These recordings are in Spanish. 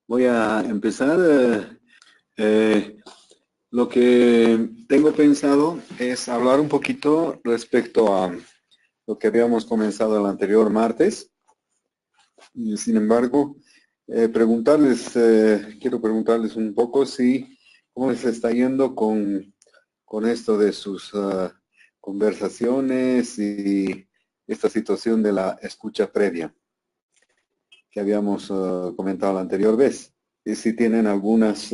Voy a empezar. Eh, lo que tengo pensado es hablar un poquito respecto a lo que habíamos comenzado el anterior martes. Y sin embargo, quiero preguntarles un poco si cómo les está yendo con esto de sus conversaciones y esta situación de la escucha previa que habíamos comentado la anterior vez. Y si tienen algunas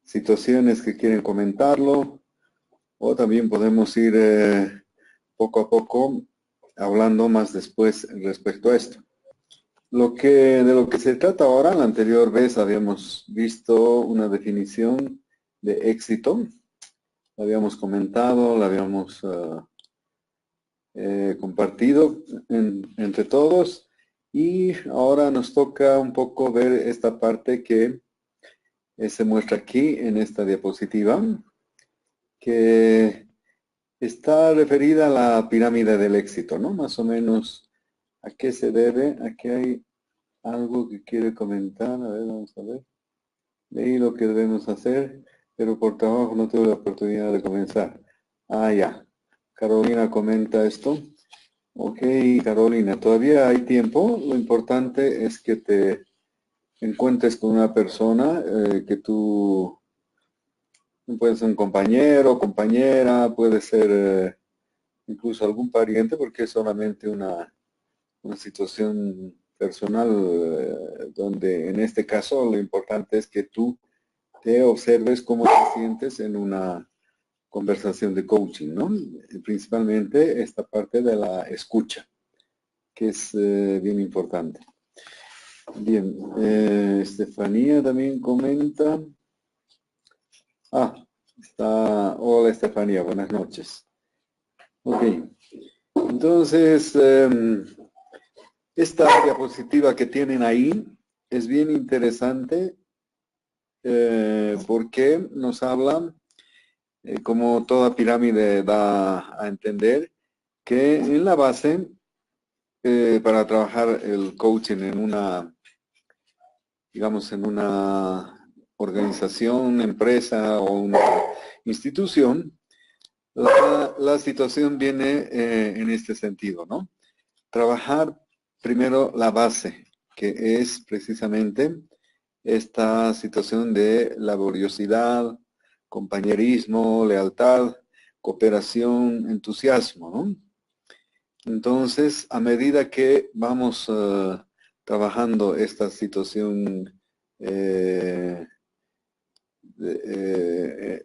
situaciones que quieren comentarlo, o también podemos ir poco a poco hablando más después respecto a esto. De lo que se trata ahora, la anterior vez habíamos visto una definición de éxito, la habíamos comentado, la habíamos compartido entre todos, y ahora nos toca un poco ver esta parte que se muestra aquí en esta diapositiva, que está referida a la pirámide del éxito, ¿no? Más o menos a qué se debe. Aquí hay algo que quiere comentar. A ver, vamos a ver. Leí lo que debemos hacer, pero por trabajo no tuve la oportunidad de comenzar. Ah, ya. Carolina comenta esto. Ok, Carolina, todavía hay tiempo. Lo importante es que te encuentres con una persona que tú, puede ser un compañero, compañera, puede ser incluso algún pariente, porque es solamente una situación personal donde en este caso lo importante es que tú te observes cómo te sientes en una conversación de coaching, ¿no? Principalmente esta parte de la escucha, que es bien importante. Bien, Estefanía también comenta. Hola Estefanía, buenas noches. Ok, entonces, esta diapositiva que tienen ahí es bien interesante porque nos habla, como toda pirámide da a entender, que en la base, para trabajar el coaching en una, digamos, en una organización, empresa o una institución, la situación viene en este sentido, ¿no? Trabajar primero la base, que es precisamente esta situación de laboriosidad, compañerismo, lealtad, cooperación, entusiasmo, ¿no? Entonces, a medida que vamos trabajando esta situación,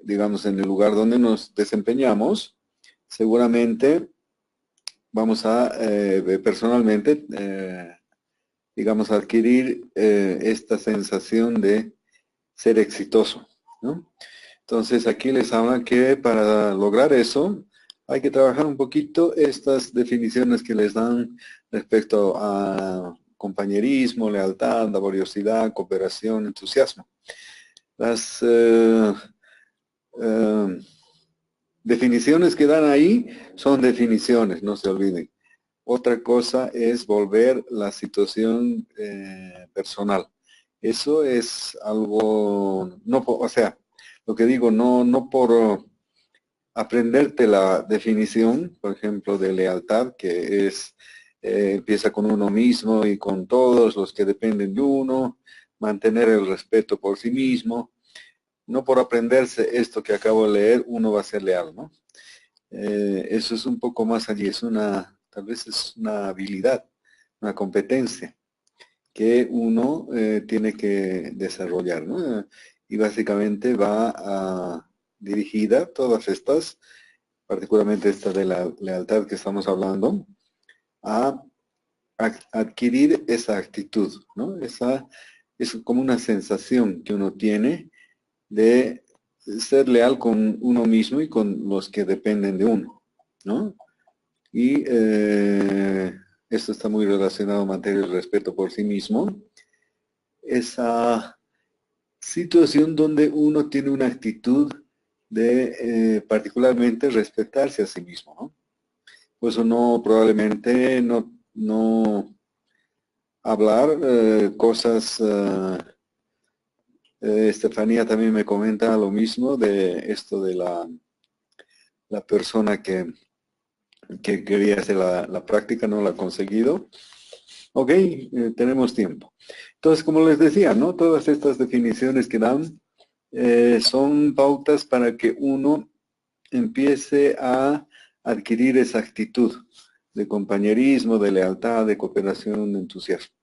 digamos, en el lugar donde nos desempeñamos, seguramente vamos a personalmente, digamos, adquirir esta sensación de ser exitoso, ¿no? Entonces aquí les hablan que para lograr eso hay que trabajar un poquito estas definiciones que les dan respecto a compañerismo, lealtad, laboriosidad, cooperación, entusiasmo. Las definiciones que dan ahí son definiciones, no se olviden. Otra cosa es volver la situación personal. Eso es algo, no, o sea, lo que digo, no por aprenderte la definición, por ejemplo, de lealtad, que es, empieza con uno mismo y con todos los que dependen de uno, mantener el respeto por sí mismo. No por aprenderse esto que acabo de leer, uno va a ser leal, ¿no? Eso es un poco más allí, tal vez es una habilidad, una competencia que uno tiene que desarrollar, ¿no? Y básicamente va dirigida todas estas, particularmente esta de la lealtad que estamos hablando, a, adquirir esa actitud, ¿no? Es como una sensación que uno tiene de ser leal con uno mismo y con los que dependen de uno, ¿no? Y esto está muy relacionado a materia de respeto por sí mismo. Esa situación donde uno tiene una actitud de particularmente respetarse a sí mismo, ¿no? Por eso probablemente no hablar cosas Estefanía también me comenta lo mismo de esto de la persona que quería hacer la práctica, no la ha conseguido. Ok, tenemos tiempo. Entonces, como les decía, ¿no? Todas estas definiciones que dan son pautas para que uno empiece a adquirir esa actitud de compañerismo, de lealtad, de cooperación, de entusiasmo.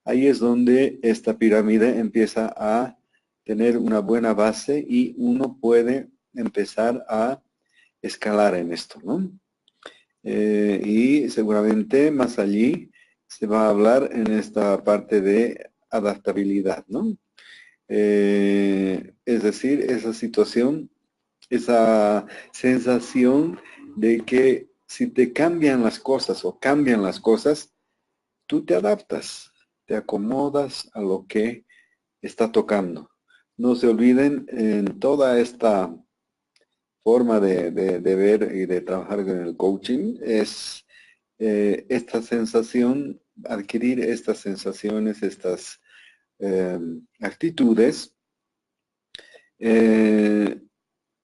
Ahí es donde esta pirámide empieza a tener una buena base y uno puede empezar a escalar en esto, ¿no? Y seguramente más allí se va a hablar en esta parte de adaptabilidad, ¿no? Es decir, esa situación, esa sensación de que si te cambian las cosas o cambian las cosas, tú te adaptas, te acomodas a lo que está tocando. No se olviden en toda esta forma de ver y de trabajar con el coaching es esta sensación, adquirir estas sensaciones, estas actitudes, eh,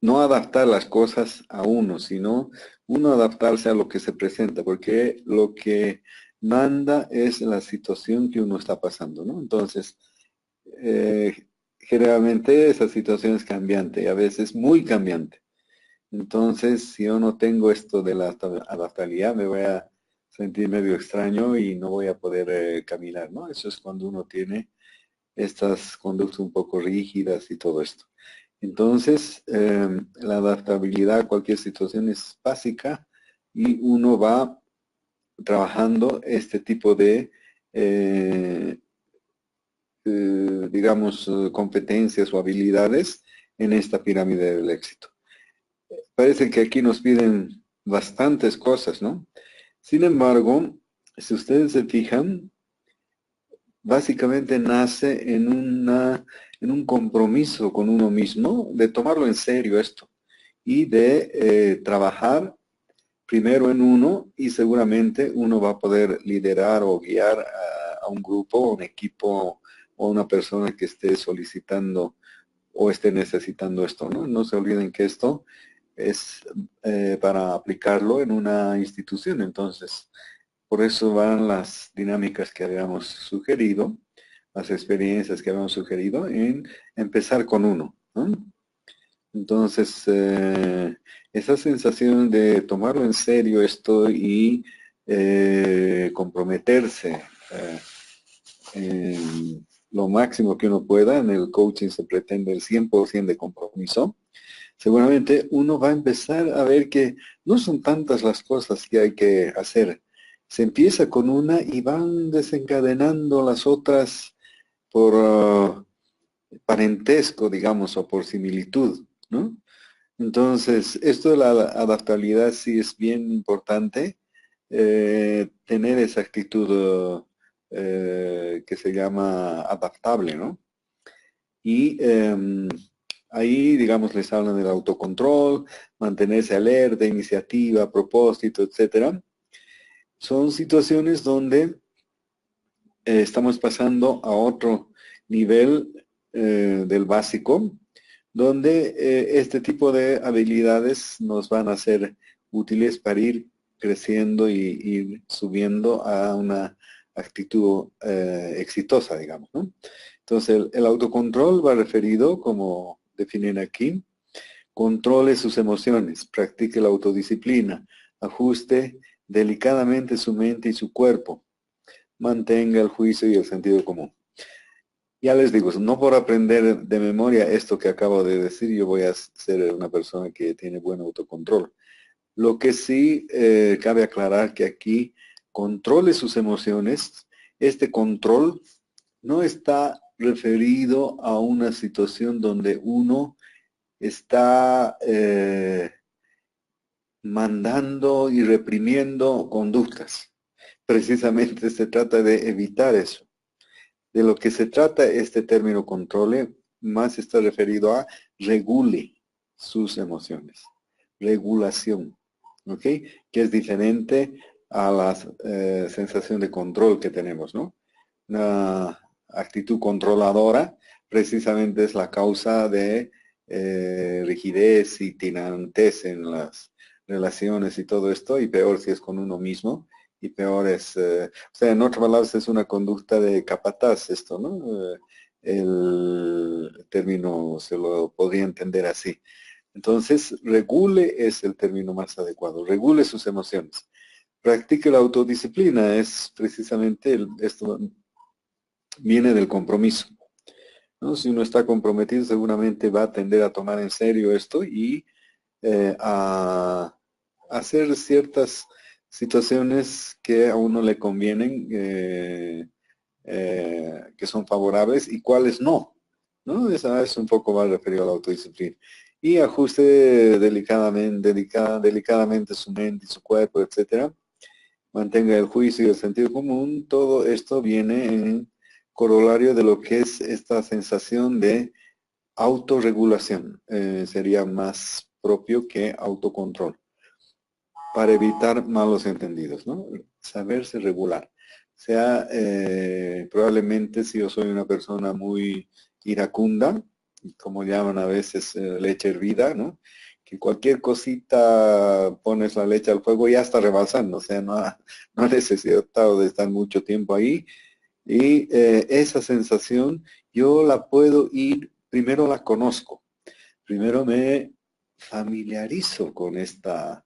no adaptar las cosas a uno, sino uno adaptarse a lo que se presenta, porque lo que manda es la situación que uno está pasando, ¿no? Entonces, generalmente esa situación es cambiante y a veces muy cambiante. Entonces, si yo no tengo esto de la adaptabilidad, me voy a sentir medio extraño y no voy a poder caminar, ¿no? Eso es cuando uno tiene estas conductas un poco rígidas y todo esto. Entonces, la adaptabilidad a cualquier situación es básica y uno va trabajando este tipo de, digamos, competencias o habilidades en esta pirámide del éxito. Parece que aquí nos piden bastantes cosas, ¿no? Sin embargo, si ustedes se fijan, básicamente nace en un compromiso con uno mismo de tomarlo en serio esto y de trabajar primero en uno y seguramente uno va a poder liderar o guiar a un grupo, un equipo o una persona que esté solicitando o esté necesitando esto, ¿no? No se olviden que esto es para aplicarlo en una institución, entonces por eso van las dinámicas que habíamos sugerido, las experiencias que habíamos sugerido en empezar con uno, ¿no? Entonces, esa sensación de tomarlo en serio esto y comprometerse en lo máximo que uno pueda, en el coaching se pretende el 100% de compromiso, seguramente uno va a empezar a ver que no son tantas las cosas que hay que hacer. Se empieza con una y van desencadenando las otras por parentesco, digamos, o por similitud, ¿no? Entonces, esto de la adaptabilidad sí es bien importante, tener esa actitud que se llama adaptable, ¿no? Y ahí, digamos, les hablan del autocontrol, mantenerse alerta, iniciativa, propósito, etcétera. Son situaciones donde estamos pasando a otro nivel del básico, donde este tipo de habilidades nos van a ser útiles para ir creciendo y ir subiendo a una actitud exitosa, digamos, ¿no? Entonces, el autocontrol va referido, como definen aquí, controle sus emociones, practique la autodisciplina, ajuste delicadamente su mente y su cuerpo, mantenga el juicio y el sentido común. Ya les digo, no por aprender de memoria esto que acabo de decir, yo voy a ser una persona que tiene buen autocontrol. Lo que sí cabe aclarar que aquí controle sus emociones. Este control no está referido a una situación donde uno está mandando y reprimiendo conductas. Precisamente se trata de evitar eso. De lo que se trata este término controle, más está referido a regule sus emociones. Regulación, ¿ok? Que es diferente a la sensación de control que tenemos, ¿no? Una actitud controladora precisamente es la causa de rigidez y tirantez en las relaciones y todo esto, y peor si es con uno mismo, y peor es, o sea, en otras palabras es una conducta de capataz esto, ¿no? El término se lo podría entender así. Entonces, regule es el término más adecuado, regule sus emociones. Practique la autodisciplina, es precisamente esto viene del compromiso, ¿no? Si uno está comprometido, seguramente va a tender a tomar en serio esto y a hacer ciertas situaciones que a uno le convienen, que son favorables y cuáles no, ¿no? Esa es un poco más referido a la autodisciplina. Y ajuste delicadamente su mente y su cuerpo, etcétera. Mantenga el juicio y el sentido común. Todo esto viene en corolario de lo que es esta sensación de autorregulación. Sería más propio que autocontrol, para evitar malos entendidos, ¿no? Saberse regular. O sea, probablemente si yo soy una persona muy iracunda, como llaman a veces leche hervida, ¿no? Que cualquier cosita pones la leche al fuego y ya está rebalsando, o sea, no ha necesitado de estar mucho tiempo ahí. Y esa sensación yo la puedo ir, primero la conozco, primero me familiarizo con esta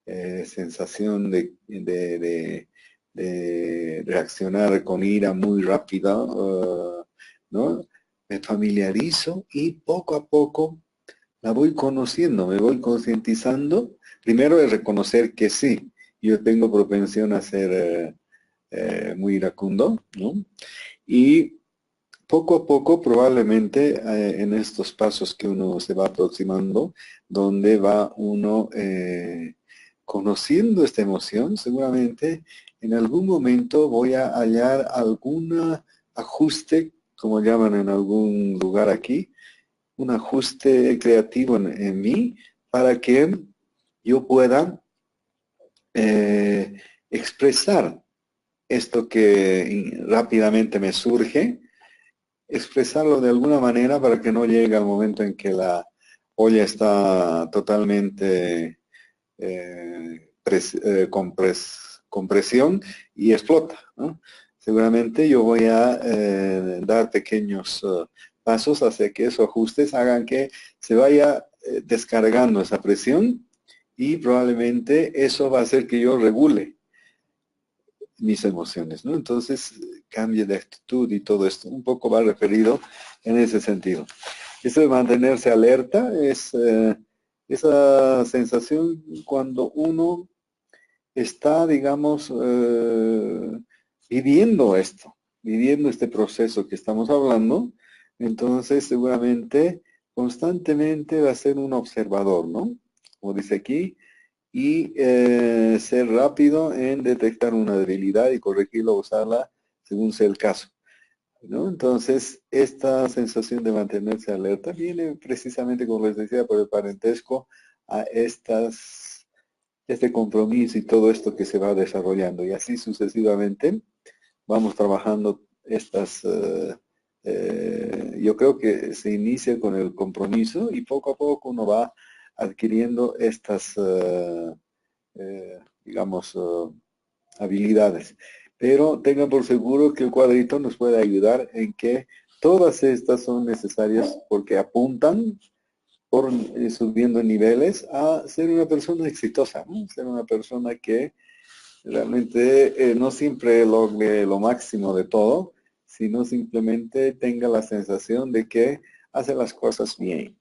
sensación de reaccionar con ira muy rápida, ¿no? Me familiarizo y poco a poco la voy conociendo, me voy concientizando. Primero es reconocer que sí, yo tengo propensión a ser muy iracundo, ¿no? Y poco a poco, probablemente en estos pasos que uno se va aproximando, donde va uno conociendo esta emoción, seguramente en algún momento voy a hallar algún ajuste, como llaman en algún lugar aquí, un ajuste creativo en mí para que yo pueda expresar esto que rápidamente me surge, expresarlo de alguna manera para que no llegue al momento en que la olla está totalmente con presión y explota, ¿no? Seguramente yo voy a dar pequeños pasos hacia que esos ajustes hagan que se vaya descargando esa presión y probablemente eso va a hacer que yo regule mis emociones, ¿no? Entonces cambie de actitud y todo esto. Un poco va referido en ese sentido. Eso de mantenerse alerta es esa sensación cuando uno está, digamos, viviendo este proceso que estamos hablando, entonces seguramente constantemente va a ser un observador, ¿no? Como dice aquí, y ser rápido en detectar una debilidad y corregirla o usarla según sea el caso, ¿no? Entonces, esta sensación de mantenerse alerta viene precisamente, como les decía, por el parentesco a este compromiso y todo esto que se va desarrollando. Y así sucesivamente vamos trabajando yo creo que se inicia con el compromiso y poco a poco uno va adquiriendo estas digamos, habilidades. Pero tengan por seguro que el cuadrito nos puede ayudar en que todas estas son necesarias porque apuntan por subiendo niveles a ser una persona exitosa, ¿no? Ser una persona que realmente no siempre logre lo máximo de todo, sino simplemente tenga la sensación de que hace las cosas bien,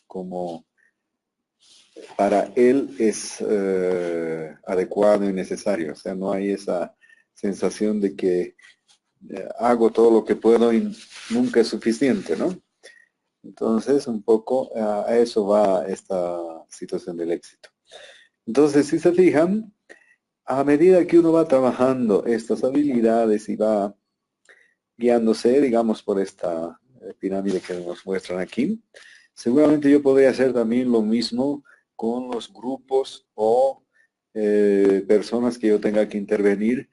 como para él es adecuado y necesario. O sea, no hay esa sensación de que hago todo lo que puedo y nunca es suficiente, ¿no? Entonces, un poco a eso va esta situación del éxito. Entonces, si se fijan, a medida que uno va trabajando estas habilidades y va guiándose, digamos, por esta pirámide que nos muestran aquí, seguramente yo podría hacer también lo mismo con los grupos o personas que yo tenga que intervenir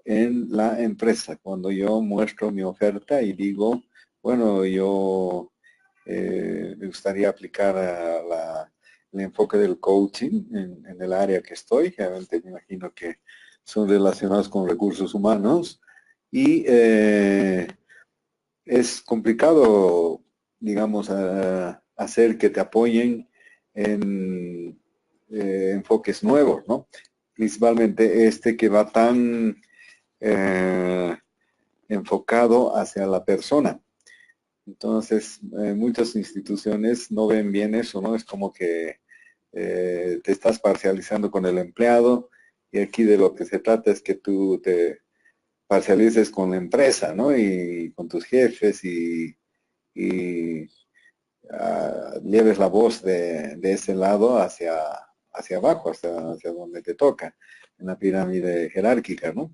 en la empresa. Cuando yo muestro mi oferta y digo, bueno, yo me gustaría aplicar el enfoque del coaching en el área que estoy. Realmente me imagino que son relacionados con recursos humanos y es complicado, digamos, hacer que te apoyen en enfoques nuevos, ¿no? Principalmente este que va tan eh, enfocado hacia la persona. Entonces, muchas instituciones no ven bien eso, ¿no? Es como que te estás parcializando con el empleado y aquí de lo que se trata es que tú te parcialices con la empresa, ¿no? Y con tus jefes y lleves la voz de ese lado hacia abajo, hacia donde te toca, en la pirámide jerárquica, ¿no?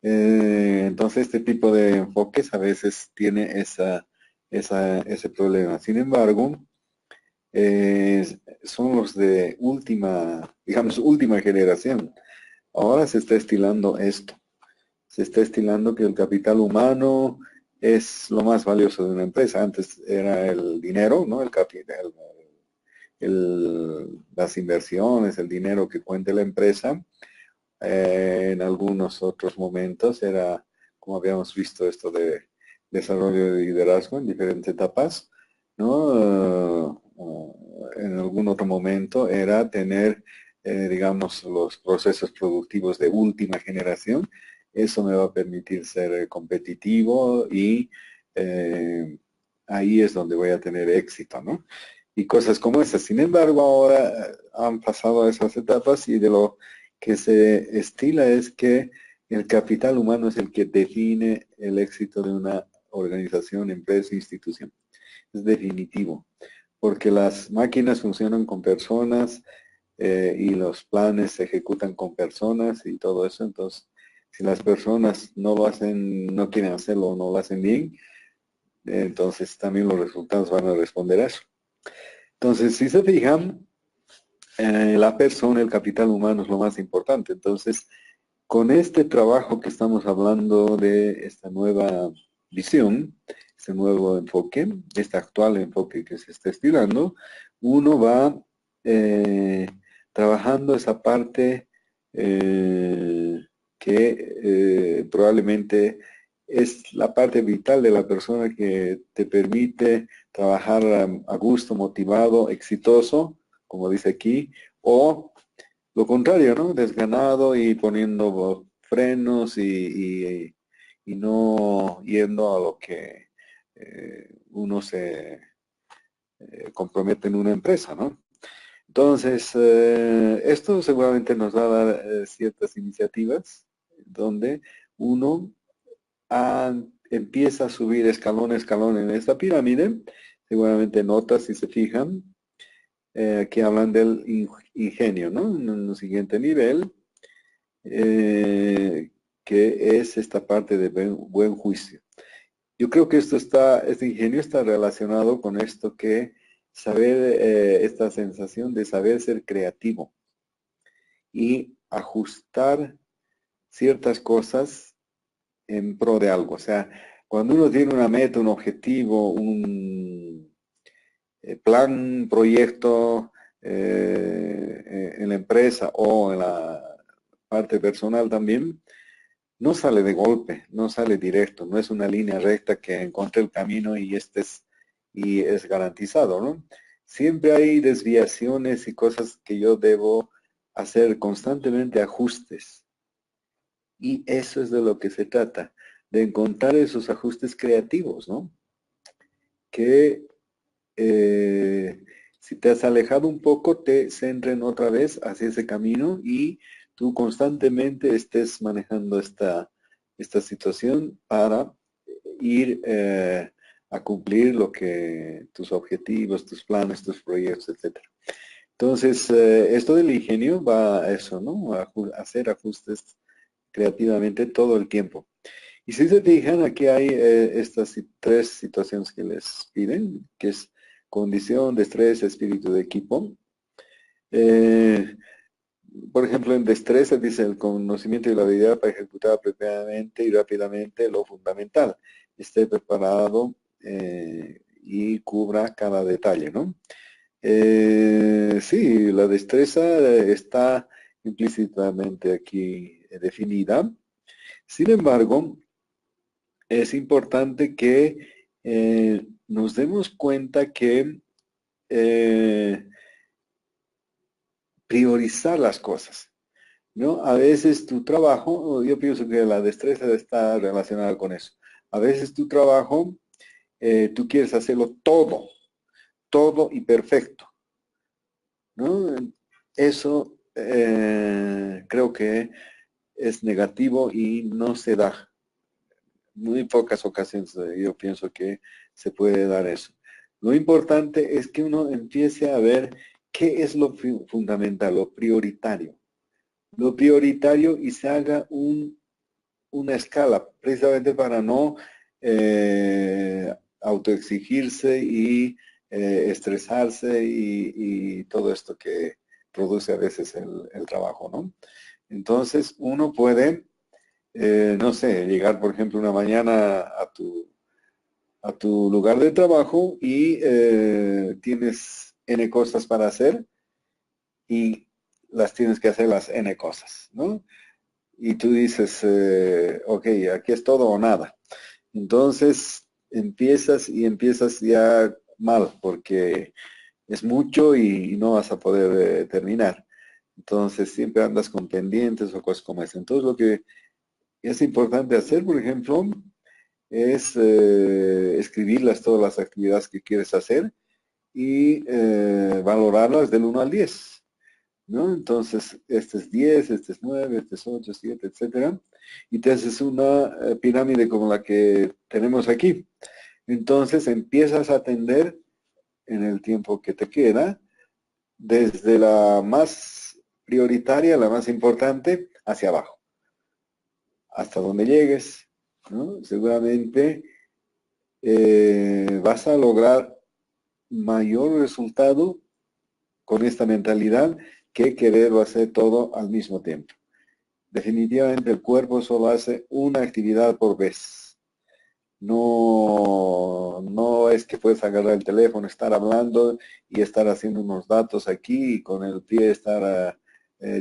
Entonces este tipo de enfoques a veces tiene ese problema. Sin embargo, eh, son los de última, digamos, última generación. Ahora se está estilando esto. Se está estilando que el capital humano es lo más valioso de una empresa. Antes era el dinero, ¿no? El capital, las inversiones, el dinero que cuenta la empresa. En algunos otros momentos era, como habíamos visto, esto de desarrollo de liderazgo en diferentes etapas, ¿no? En algún otro momento era tener, digamos, los procesos productivos de última generación. Eso me va a permitir ser competitivo y ahí es donde voy a tener éxito, ¿no? Y cosas como esas. Sin embargo, ahora han pasado esas etapas y de lo que se estila es que el capital humano es el que define el éxito de una organización, empresa, institución. Es definitivo, porque las máquinas funcionan con personas y los planes se ejecutan con personas y todo eso. Entonces, si las personas no lo hacen, no quieren hacerlo o no lo hacen bien, entonces también los resultados van a responder a eso. Entonces, si se fijan, la persona, el capital humano es lo más importante. Entonces, con este trabajo que estamos hablando de esta nueva visión, este nuevo enfoque, este actual enfoque que se está estirando, uno va eh, trabajando esa parte que probablemente es la parte vital de la persona que te permite trabajar a gusto, motivado, exitoso, como dice aquí, o lo contrario, ¿no? Desganado y poniendo frenos y no yendo a lo que uno se compromete en una empresa, ¿no? Entonces, esto seguramente nos va a dar ciertas iniciativas donde uno empieza a subir escalón a escalón en esta pirámide. Seguramente notas, si se fijan, que hablan del ingenio, ¿no? En un siguiente nivel, eh, que es esta parte de buen juicio. Yo creo que este ingenio está relacionado con esto que saber, esta sensación de saber ser creativo y ajustar ciertas cosas en pro de algo. O sea, cuando uno tiene una meta, un objetivo, un plan, un proyecto en la empresa o en la parte personal también, no sale de golpe, no sale directo, no es una línea recta que encontré el camino y es garantizado, ¿no? Siempre hay desviaciones y cosas que yo debo hacer constantemente ajustes. Y eso es de lo que se trata, de encontrar esos ajustes creativos, ¿no? Que si te has alejado un poco, te centren otra vez hacia ese camino y tú constantemente estés manejando esta situación para ir a cumplir lo que tus objetivos, tus planes, tus proyectos, etcétera. Entonces, esto del ingenio va a eso, ¿no? A hacer ajustes creativamente todo el tiempo. Y si se fijan, aquí hay estas tres situaciones que les piden, que es condición, destreza, espíritu de equipo. Eh, por ejemplo, en destreza dice el conocimiento y la habilidad para ejecutar apropiadamente y rápidamente lo fundamental. Esté preparado y cubra cada detalle, ¿no? Sí, la destreza está implícitamente aquí definida. Sin embargo, es importante que nos demos cuenta que priorizar las cosas, ¿no? A veces tu trabajo, yo pienso que la destreza está relacionada con eso. A veces tu trabajo, tú quieres hacerlo todo, todo y perfecto, ¿no? Eso creo que es negativo y no se da. Muy pocas ocasiones yo pienso que se puede dar eso. Lo importante es que uno empiece a ver qué es lo fundamental, lo prioritario. Lo prioritario y se haga una escala, precisamente para no autoexigirse y estresarse y todo esto que produce a veces el trabajo, ¿no? Entonces uno puede, no sé, llegar por ejemplo una mañana a tu lugar de trabajo y tienes N cosas para hacer y las tienes que hacer las N cosas, ¿no? Y tú dices, ok, aquí es todo o nada. Entonces empiezas y empiezas ya mal porque es mucho y no vas a poder terminar. Entonces siempre andas con pendientes o cosas como eso. Entonces lo que es importante hacer, por ejemplo, es escribirlas todas las actividades que quieres hacer y valorarlas del 1 al 10, ¿no? Entonces, este es 10, este es 9, este es 8, 7, etcétera. Y te haces una pirámide como la que tenemos aquí. Entonces, empiezas a atender en el tiempo que te queda, desde la más prioritaria, la más importante, hacia abajo, hasta donde llegues, ¿no? Seguramente vas a lograr mayor resultado con esta mentalidad que querer hacer todo al mismo tiempo. Definitivamente el cuerpo solo hace una actividad por vez. No es que puedes agarrar el teléfono, estar hablando y estar haciendo unos datos aquí y con el pie estar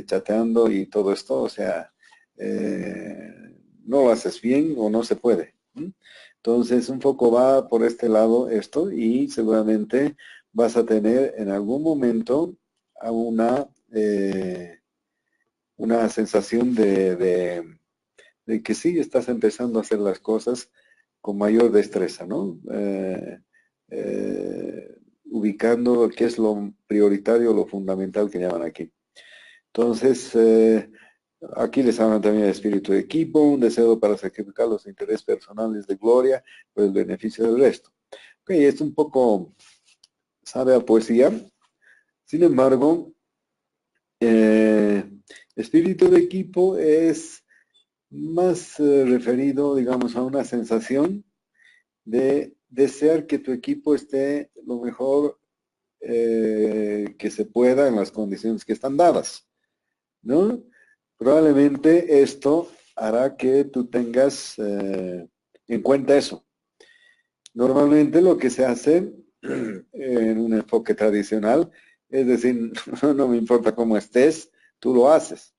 chateando y todo esto. O sea, no lo haces bien o no se puede. Entonces, un poco va por este lado esto y seguramente vas a tener en algún momento a una sensación de que sí estás empezando a hacer las cosas con mayor destreza, ¿no? Ubicando qué es lo prioritario, lo fundamental que llaman aquí. Entonces, aquí les hablan también de espíritu de equipo, un deseo para sacrificar los intereses personales de gloria por el beneficio del resto. Ok, es un poco, sabe a poesía. Sin embargo, espíritu de equipo es más referido, digamos, a una sensación de desear que tu equipo esté lo mejor que se pueda en las condiciones que están dadas, ¿no? Probablemente esto hará que tú tengas en cuenta eso. Normalmente lo que se hace en un enfoque tradicional es decir, no me importa cómo estés, tú lo haces.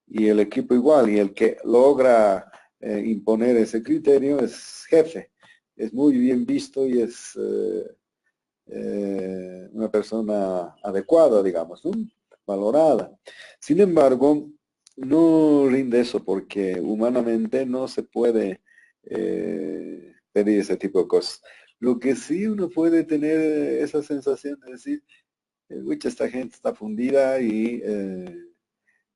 Y el equipo igual, y el que logra imponer ese criterio es jefe. Es muy bien visto y es una persona adecuada, digamos, ¿no? Valorada. Sin embargo, no rinde eso porque humanamente no se puede pedir ese tipo de cosas. Lo que sí uno puede tener esa sensación de decir, esta gente está fundida y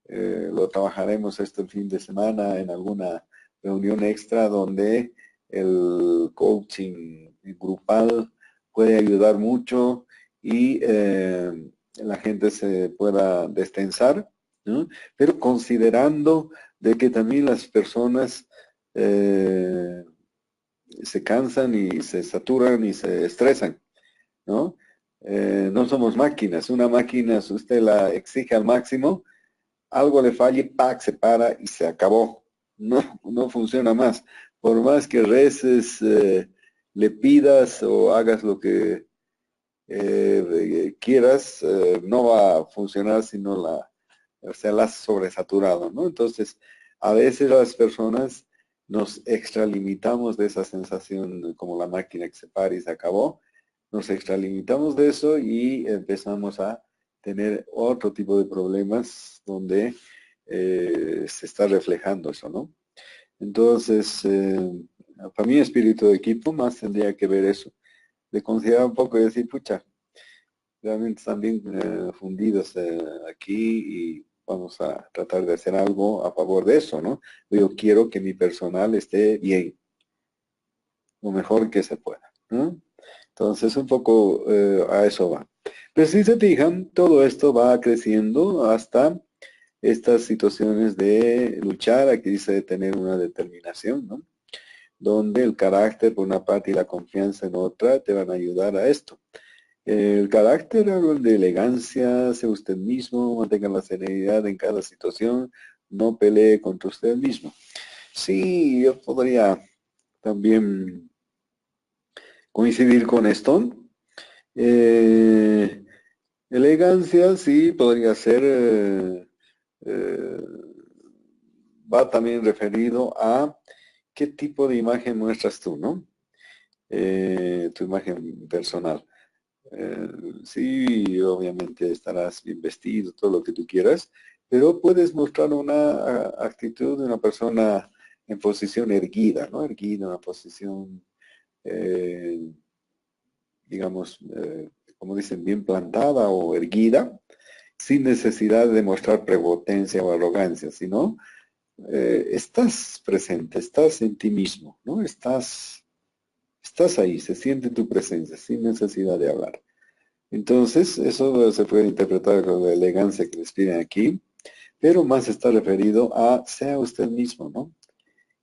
lo trabajaremos este fin de semana en alguna reunión extra donde el coaching grupal puede ayudar mucho y la gente se pueda destensar, ¿no? Pero considerando de que también las personas se cansan y se saturan y se estresan, ¿no? No somos máquinas. Una máquina, si usted la exige al máximo, algo le falle, ¡pac!, se para y se acabó. No funciona más. Por más que reces le pidas o hagas lo que quieras, no va a funcionar si no la has sobresaturado, ¿no? Entonces, a veces las personas nos extralimitamos de esa sensación como la máquina que se para y se acabó, nos extralimitamos de eso y empezamos a tener otro tipo de problemas donde se está reflejando eso, ¿no? Entonces, para mí espíritu de equipo más tendría que ver eso, de considerar un poco y decir, pucha, realmente están bien fundidos aquí y vamos a tratar de hacer algo a favor de eso, ¿no? Yo quiero que mi personal esté bien, lo mejor que se pueda, ¿no? Entonces, un poco a eso va. Pero si se fijan, todo esto va creciendo hasta estas situaciones de luchar, aquí dice de tener una determinación, ¿no? Donde el carácter por una parte y la confianza en otra te van a ayudar a esto. El carácter habla de elegancia, sea usted mismo, mantenga la serenidad en cada situación, no pelee contra usted mismo. Sí, yo podría también coincidir con esto. Eh, Elegancia, sí, podría ser, eh, va también referido a qué tipo de imagen muestras tú, ¿no? Tu imagen personal. Sí, obviamente estarás bien vestido, todo lo que tú quieras, pero puedes mostrar una actitud de una persona en posición erguida, ¿no? Erguida, una posición, eh, digamos, como dicen, bien plantada o erguida, sin necesidad de mostrar prepotencia o arrogancia, sino estás presente, estás en ti mismo, ¿no? Estás ahí, se siente tu presencia, sin necesidad de hablar. Entonces, eso se puede interpretar con la elegancia que les piden aquí, pero más está referido a sea usted mismo, ¿no?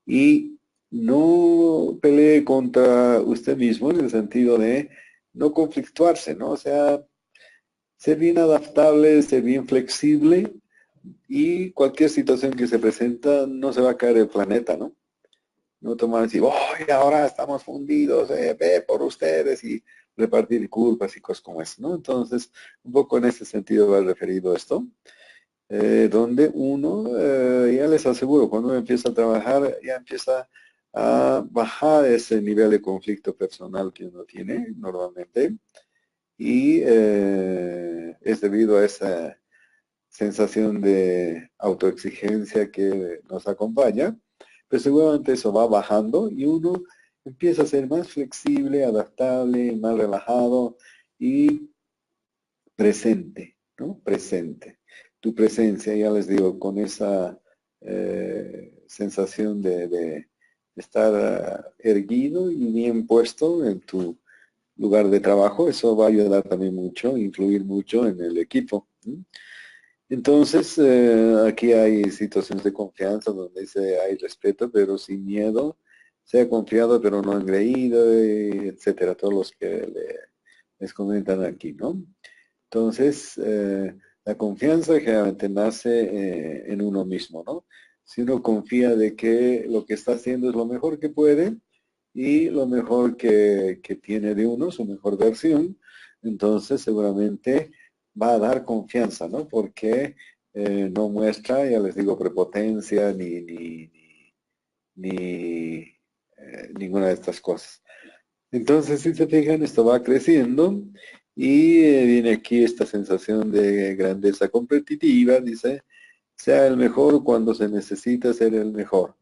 Y no pelee contra usted mismo en el sentido de no conflictuarse, ¿no? O sea, ser bien adaptable, ser bien flexible y cualquier situación que se presenta no se va a caer el planeta, ¿no? No tomar así, oh, ahora estamos fundidos, ve por ustedes y repartir culpas y cosas como eso, ¿no? Entonces, un poco en ese sentido va referido esto, donde uno, ya les aseguro, cuando uno empieza a trabajar, ya empieza a bajar ese nivel de conflicto personal que uno tiene normalmente y es debido a esa sensación de autoexigencia que nos acompaña, pero seguramente eso va bajando y uno empieza a ser más flexible, adaptable, más relajado y presente, ¿no? Presente. Tu presencia, ya les digo, con esa sensación de estar erguido y bien puesto en tu lugar de trabajo, eso va a ayudar también mucho, influir mucho en el equipo. ¿Sí? Entonces, aquí hay situaciones de confianza donde dice hay respeto, pero sin miedo, sea confiado, pero no engreído, etcétera, todos los que les comentan aquí, ¿no? Entonces, la confianza generalmente nace en uno mismo, ¿no? Si uno confía de que lo que está haciendo es lo mejor que puede y lo mejor que tiene de uno, su mejor versión, entonces seguramente va a dar confianza, ¿no? Porque no muestra, ya les digo, prepotencia ni ninguna de estas cosas. Entonces, si se fijan, esto va creciendo y viene aquí esta sensación de grandeza competitiva, dice, sea el mejor cuando se necesita ser el mejor,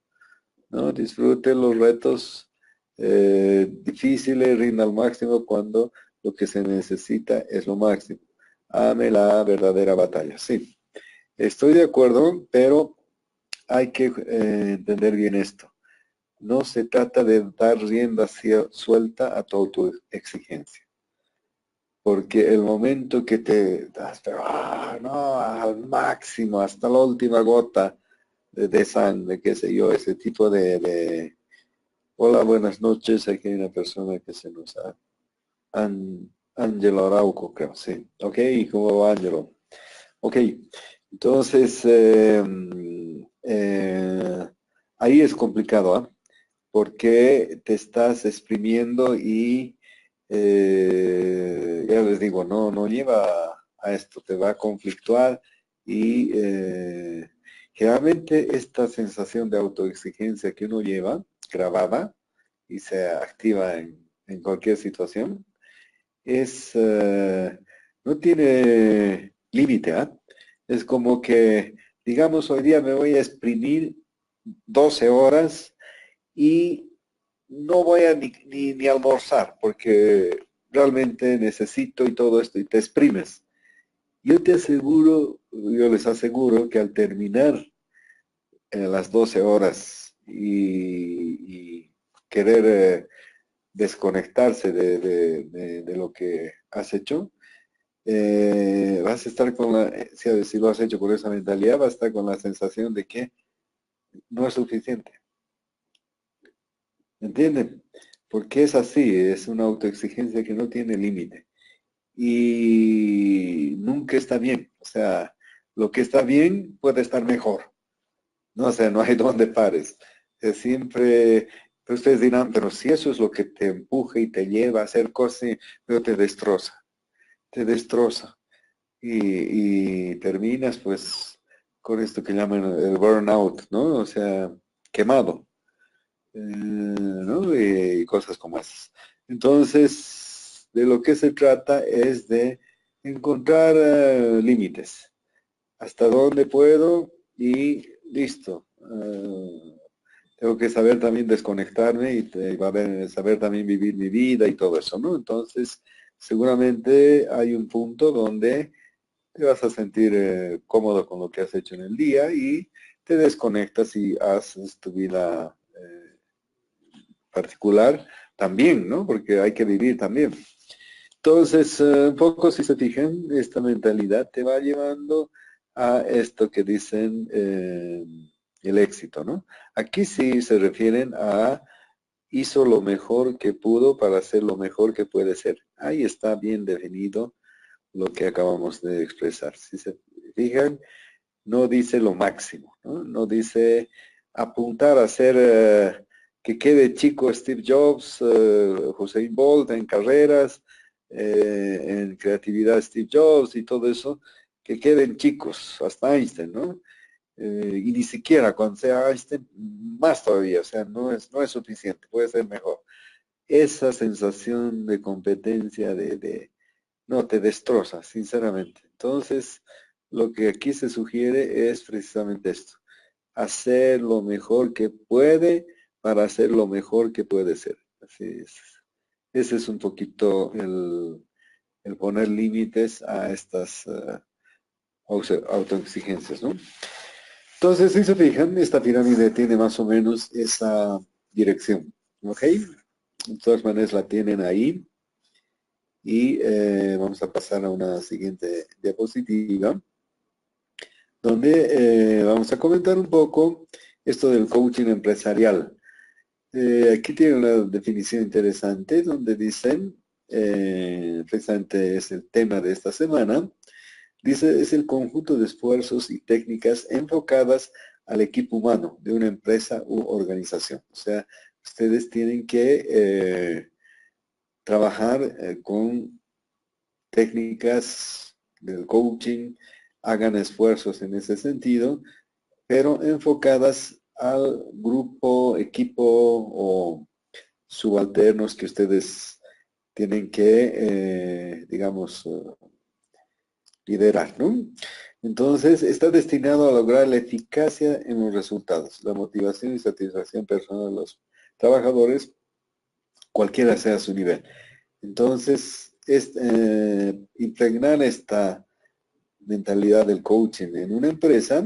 ¿no? Disfrute los retos difíciles, rinda al máximo cuando lo que se necesita es lo máximo. Ame la verdadera batalla. Sí, estoy de acuerdo, pero hay que entender bien esto. No se trata de dar rienda suelta a tu autoexigencia. Porque el momento que te das, no, al máximo, hasta la última gota de sangre, qué sé yo, ese tipo hola, buenas noches, aquí hay una persona que se nos ha... Ángelo Arauco, creo, sí. Ok, ¿cómo va Ángelo? Ok, entonces, ahí es complicado, ¿ah? porque te estás exprimiendo y ya les digo, no lleva a esto, te va a conflictuar y generalmente esta sensación de autoexigencia que uno lleva grabada y se activa en cualquier situación es, no tiene límite, ¿ah? Es como que, digamos, hoy día me voy a exprimir 12 horas y no voy a ni almorzar porque realmente necesito y todo esto y te exprimes. Yo te aseguro, yo les aseguro que al terminar las 12 horas y querer desconectarse de lo que has hecho, vas a estar con la, si lo has hecho con esa mentalidad, vas a estar con la sensación de que no es suficiente. ¿Entienden? Porque es así, es una autoexigencia que no tiene límite. Y nunca está bien. O sea, lo que está bien puede estar mejor. No, o sea, no hay donde pares. Es siempre, pero ustedes dirán, pero si eso es lo que te empuja y te lleva a hacer cosas, pero te destroza, te destroza. Y terminas pues con esto que llaman el burnout, ¿no? O sea, quemado. ¿No? Y cosas como esas. Entonces, de lo que se trata es de encontrar límites. Hasta dónde puedo y listo. Tengo que saber también desconectarme y saber también vivir mi vida y todo eso, ¿no? Entonces, seguramente hay un punto donde te vas a sentir cómodo con lo que has hecho en el día y te desconectas y haces tu vida particular también, ¿no? Porque hay que vivir también. Entonces, un poco si se fijan, esta mentalidad te va llevando a esto que dicen el éxito, ¿no? Aquí sí se refieren a hizo lo mejor que pudo para hacer lo mejor que puede ser. Ahí está bien definido lo que acabamos de expresar. Si se fijan, no dice lo máximo, ¿no? No dice apuntar a ser que quede chico Steve Jobs, Usain Bolt en carreras, en creatividad Steve Jobs y todo eso, que queden chicos, hasta Einstein, ¿no? Y ni siquiera cuando sea Einstein, más todavía, o sea, no es suficiente, puede ser mejor. Esa sensación de competencia, no, te destroza, sinceramente. Entonces, lo que aquí se sugiere es precisamente esto, hacer lo mejor que puede para hacer lo mejor que puede ser. Así es. Ese es un poquito el poner límites a estas autoexigencias, ¿no? Entonces, si se fijan, esta pirámide tiene más o menos esa dirección, ¿ok? De todas maneras la tienen ahí. Y vamos a pasar a una siguiente diapositiva, donde vamos a comentar un poco esto del coaching empresarial. Aquí tiene una definición interesante donde dicen, precisamente es el tema de esta semana, dice, es el conjunto de esfuerzos y técnicas enfocadas al equipo humano de una empresa u organización. O sea, ustedes tienen que trabajar con técnicas del coaching, hagan esfuerzos en ese sentido, pero enfocadas al grupo, equipo o subalternos que ustedes tienen que, digamos, liderar, ¿no? Entonces, está destinado a lograr la eficacia en los resultados, la motivación y satisfacción personal de los trabajadores, cualquiera sea su nivel. Entonces, impregnar esta mentalidad del coaching en una empresa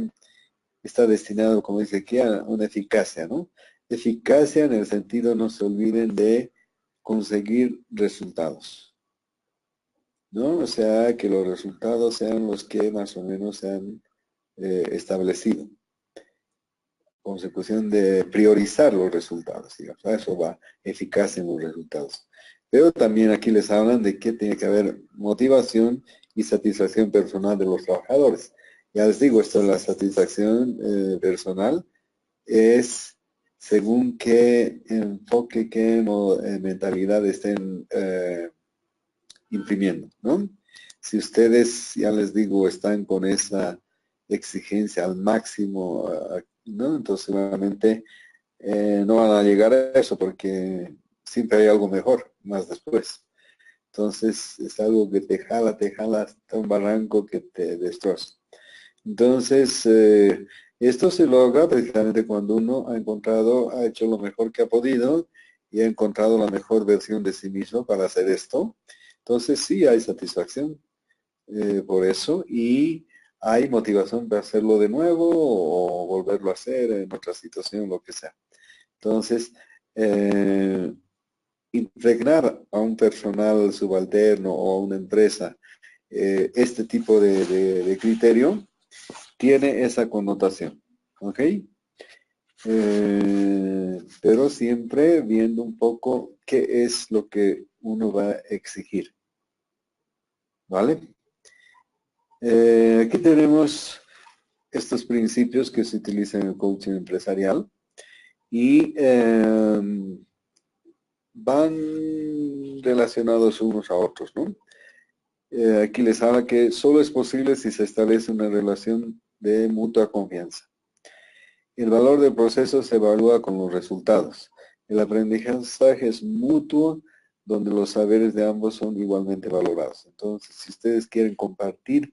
está destinado, como dice aquí, a una eficacia, ¿no? Eficacia en el sentido, no se olviden, de conseguir resultados, ¿no? O sea, que los resultados sean los que más o menos se han establecido. Consecución de priorizar los resultados, digamos. A eso va, eficacia en los resultados. Pero también aquí les hablan de que tiene que haber motivación y satisfacción personal de los trabajadores. Ya les digo, esto de la satisfacción personal es según qué enfoque, qué mentalidad estén imprimiendo, ¿no? Si ustedes, ya les digo, están con esa exigencia al máximo, ¿no? Entonces seguramente no van a llegar a eso porque siempre hay algo mejor más después. Entonces es algo que te jala hasta un barranco que te destroza. Entonces, esto se logra precisamente cuando uno ha encontrado, ha hecho lo mejor que ha podido y ha encontrado la mejor versión de sí mismo para hacer esto. Entonces sí hay satisfacción por eso y hay motivación para hacerlo de nuevo o volverlo a hacer en otra situación, lo que sea. Entonces, eh, impregnar a un personal subalterno o a una empresa este tipo de criterio tiene esa connotación, ¿ok? Pero siempre viendo un poco qué es lo que uno va a exigir, ¿vale? Aquí tenemos estos principios que se utilizan en el coaching empresarial y van relacionados unos a otros, ¿no? Aquí les habla que solo es posible si se establece una relación de mutua confianza. El valor del proceso se evalúa con los resultados. El aprendizaje es mutuo, donde los saberes de ambos son igualmente valorados. Entonces, si ustedes quieren compartir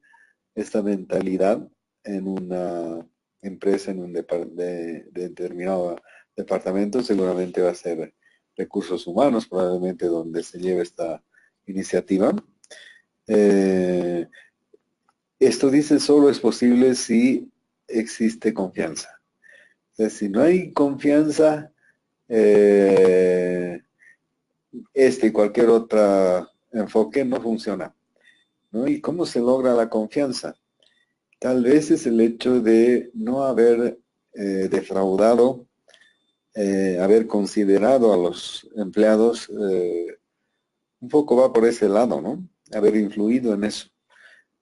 esta mentalidad en una empresa, en un determinado departamento, seguramente va a ser recursos humanos, probablemente donde se lleve esta iniciativa. Esto dice solo es posible si existe confianza. Entonces, si no hay confianza, este y cualquier otro enfoque no funciona, ¿no? ¿Y cómo se logra la confianza? Tal vez es el hecho de no haber defraudado, haber considerado a los empleados, un poco va por ese lado, ¿no? Haber influido en eso.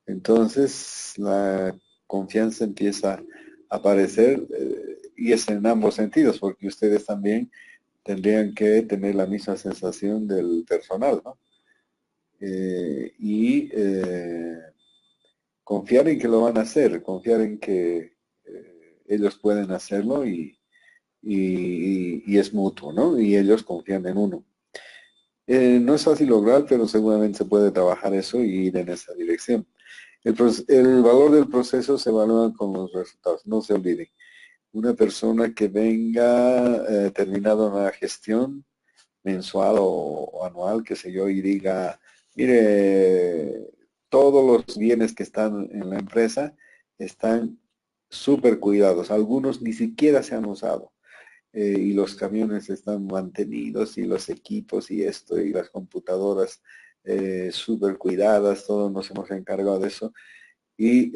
Entonces la confianza empieza a aparecer y es en ambos sentidos, porque ustedes también tendrían que tener la misma sensación del personal, ¿no? Y confiar en que lo van a hacer, confiar en que ellos pueden hacerlo y es mutuo, ¿no? Y ellos confían en uno. No es fácil lograr, pero seguramente se puede trabajar eso y ir en esa dirección. El valor del proceso se evalúa con los resultados, no se olviden. Una persona que venga terminado una gestión mensual o anual, qué sé yo, y diga, mire, todos los bienes que están en la empresa están súper cuidados, algunos ni siquiera se han usado. Y los camiones están mantenidos y los equipos y esto y las computadoras súper cuidadas, todos nos hemos encargado de eso y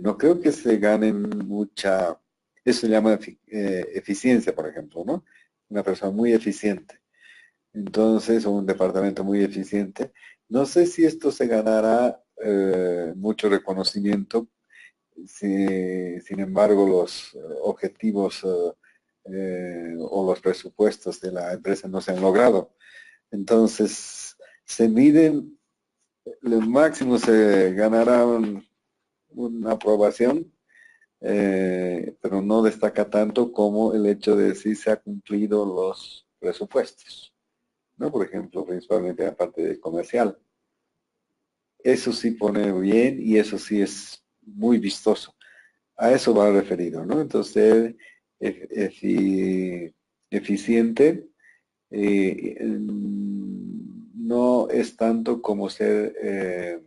no creo que se ganen mucha, eso se llama eficiencia, por ejemplo, ¿no? Una persona muy eficiente, entonces, o un departamento muy eficiente. No sé si esto se ganará mucho reconocimiento, sin embargo los objetivos o los presupuestos de la empresa no se han logrado. Entonces, se miden, lo máximo se ganará una aprobación, pero no destaca tanto como el hecho de si se ha cumplido los presupuestos, ¿no? Por ejemplo, principalmente la parte de comercial. Eso sí pone bien y eso sí es muy vistoso. A eso va referido, ¿no? Entonces, ser eficiente no es tanto como ser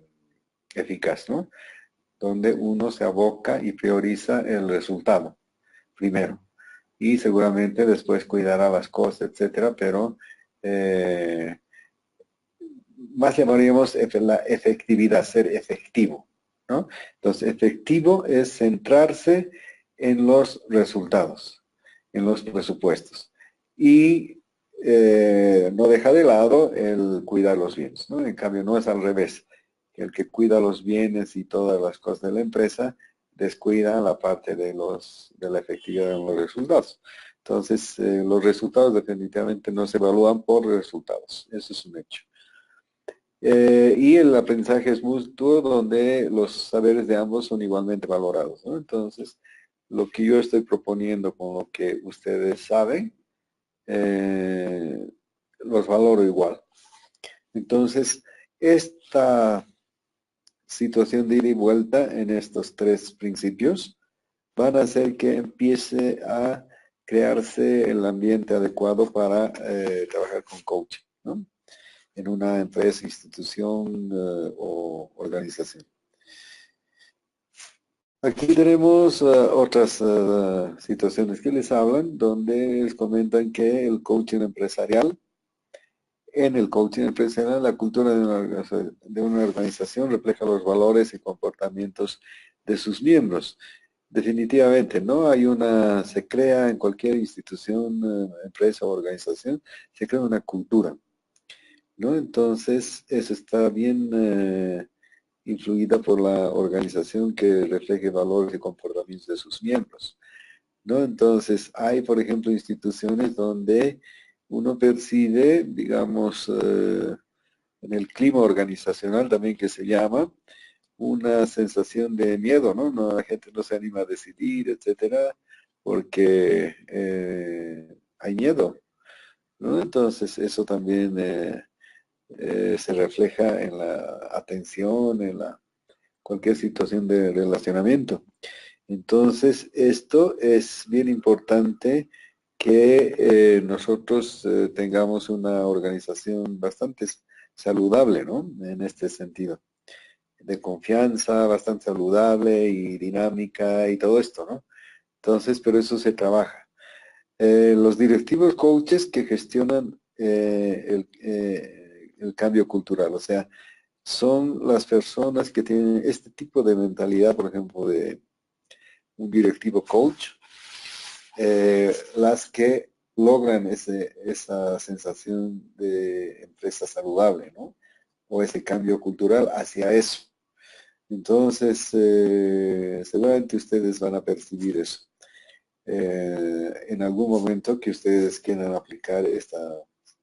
eficaz, ¿no? Donde uno se aboca y prioriza el resultado primero. Y seguramente después cuidará las cosas, etcétera, pero más llamaríamos la efectividad, ser efectivo, ¿no? Entonces, efectivo es centrarse en los resultados, en los presupuestos. Y no deja de lado el cuidar los bienes, ¿no? En cambio, no es al revés. El que cuida los bienes y todas las cosas de la empresa descuida la parte de la efectividad en los resultados. Entonces, los resultados definitivamente no se evalúan por resultados. Eso es un hecho. Y el aprendizaje es mutuo, donde los saberes de ambos son igualmente valorados, ¿no? Entonces, lo que yo estoy proponiendo con lo que ustedes saben, los valoro igual. Entonces, esta situación de ida y vuelta en estos tres principios van a hacer que empiece a crearse el ambiente adecuado para trabajar con coaching, ¿no? En una empresa, institución o organización. Aquí tenemos otras situaciones que les hablan, donde les comentan que el coaching empresarial, en el coaching empresarial, la cultura de una organización refleja los valores y comportamientos de sus miembros. Definitivamente, ¿no? Se crea en cualquier institución, empresa o organización, se crea una cultura, ¿no? Entonces, eso está bien influida por la organización que refleje valores y comportamientos de sus miembros, ¿no? Entonces, hay, por ejemplo, instituciones donde uno percibe, digamos, en el clima organizacional también que se llama, una sensación de miedo, ¿no? La gente no se anima a decidir, etcétera, porque hay miedo, ¿no? Entonces, eso también se refleja en la atención, en cualquier situación de relacionamiento. Entonces, esto es bien importante que nosotros tengamos una organización bastante saludable, ¿no? En este sentido, de confianza, bastante saludable y dinámica y todo esto, ¿no? Entonces, pero eso se trabaja. Los directivos coaches que gestionan el cambio cultural, o sea, son las personas que tienen este tipo de mentalidad, por ejemplo, de un directivo coach, las que logran esa sensación de empresa saludable, ¿no? O ese cambio cultural hacia eso. Entonces, seguramente ustedes van a percibir eso. En algún momento que ustedes quieran aplicar esta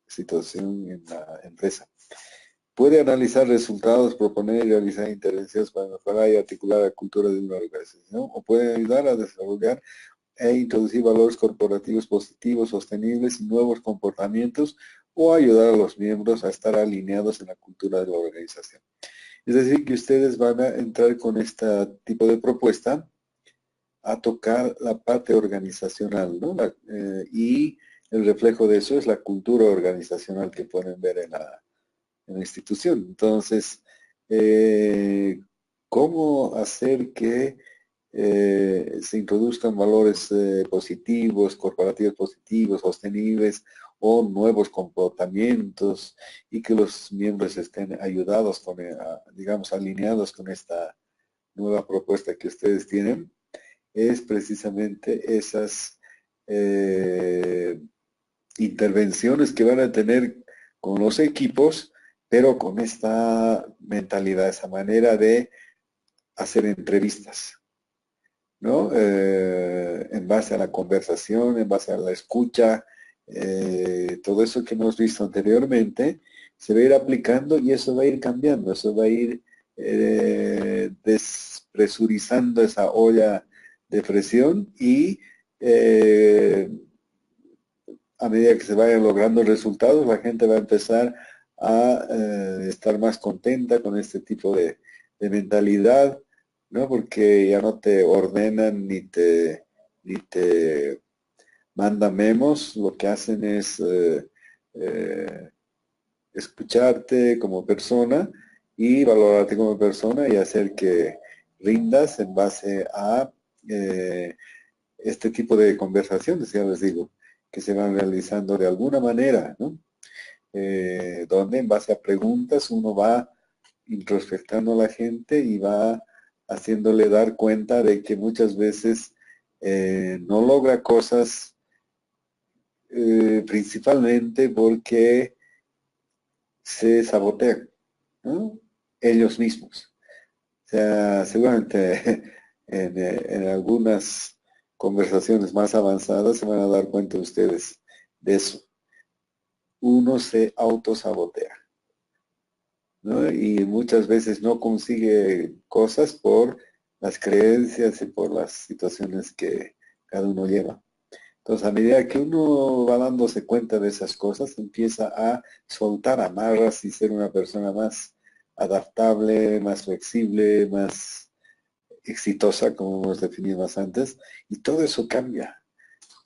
situación en la empresa. Puede analizar resultados, proponer y realizar intervenciones para mejorar y articular la cultura de una organización, o puede ayudar a desarrollar e introducir valores corporativos positivos, sostenibles y nuevos comportamientos, o ayudar a los miembros a estar alineados en la cultura de la organización. Es decir, que ustedes van a entrar con este tipo de propuesta a tocar la parte organizacional, ¿no? Y el reflejo de eso es la cultura organizacional que pueden ver en la institución. Entonces, ¿cómo hacer que se introduzcan valores positivos, corporativos positivos, sostenibles o nuevos comportamientos y que los miembros estén ayudados con, digamos, alineados con esta nueva propuesta que ustedes tienen? Es precisamente esas intervenciones que van a tener con los equipos, pero con esta mentalidad, esa manera de hacer entrevistas, ¿no? En base a la conversación, en base a la escucha, todo eso que hemos visto anteriormente, se va a ir aplicando y eso va a ir cambiando, eso va a ir despresurizando esa olla de presión y a medida que se vayan logrando resultados, la gente va a empezar a estar más contenta con este tipo de mentalidad, ¿no? Porque ya no te ordenan ni te mandan memos, lo que hacen es eh, escucharte como persona y valorarte como persona y hacer que rindas en base a este tipo de conversaciones, ya les digo, que se van realizando de alguna manera, ¿no? Donde en base a preguntas uno va introspectando a la gente y va haciéndole dar cuenta de que muchas veces no logra cosas principalmente porque se sabotean, ¿no? Ellos mismos. O sea, seguramente en algunas conversaciones más avanzadas se van a dar cuenta ustedes de eso. Uno se autosabotea, ¿no? Y muchas veces no consigue cosas por las creencias y por las situaciones que cada uno lleva. Entonces, a medida que uno va dándose cuenta de esas cosas, empieza a soltar amarras y ser una persona más adaptable, más flexible, más exitosa, como hemos definido más antes, y todo eso cambia,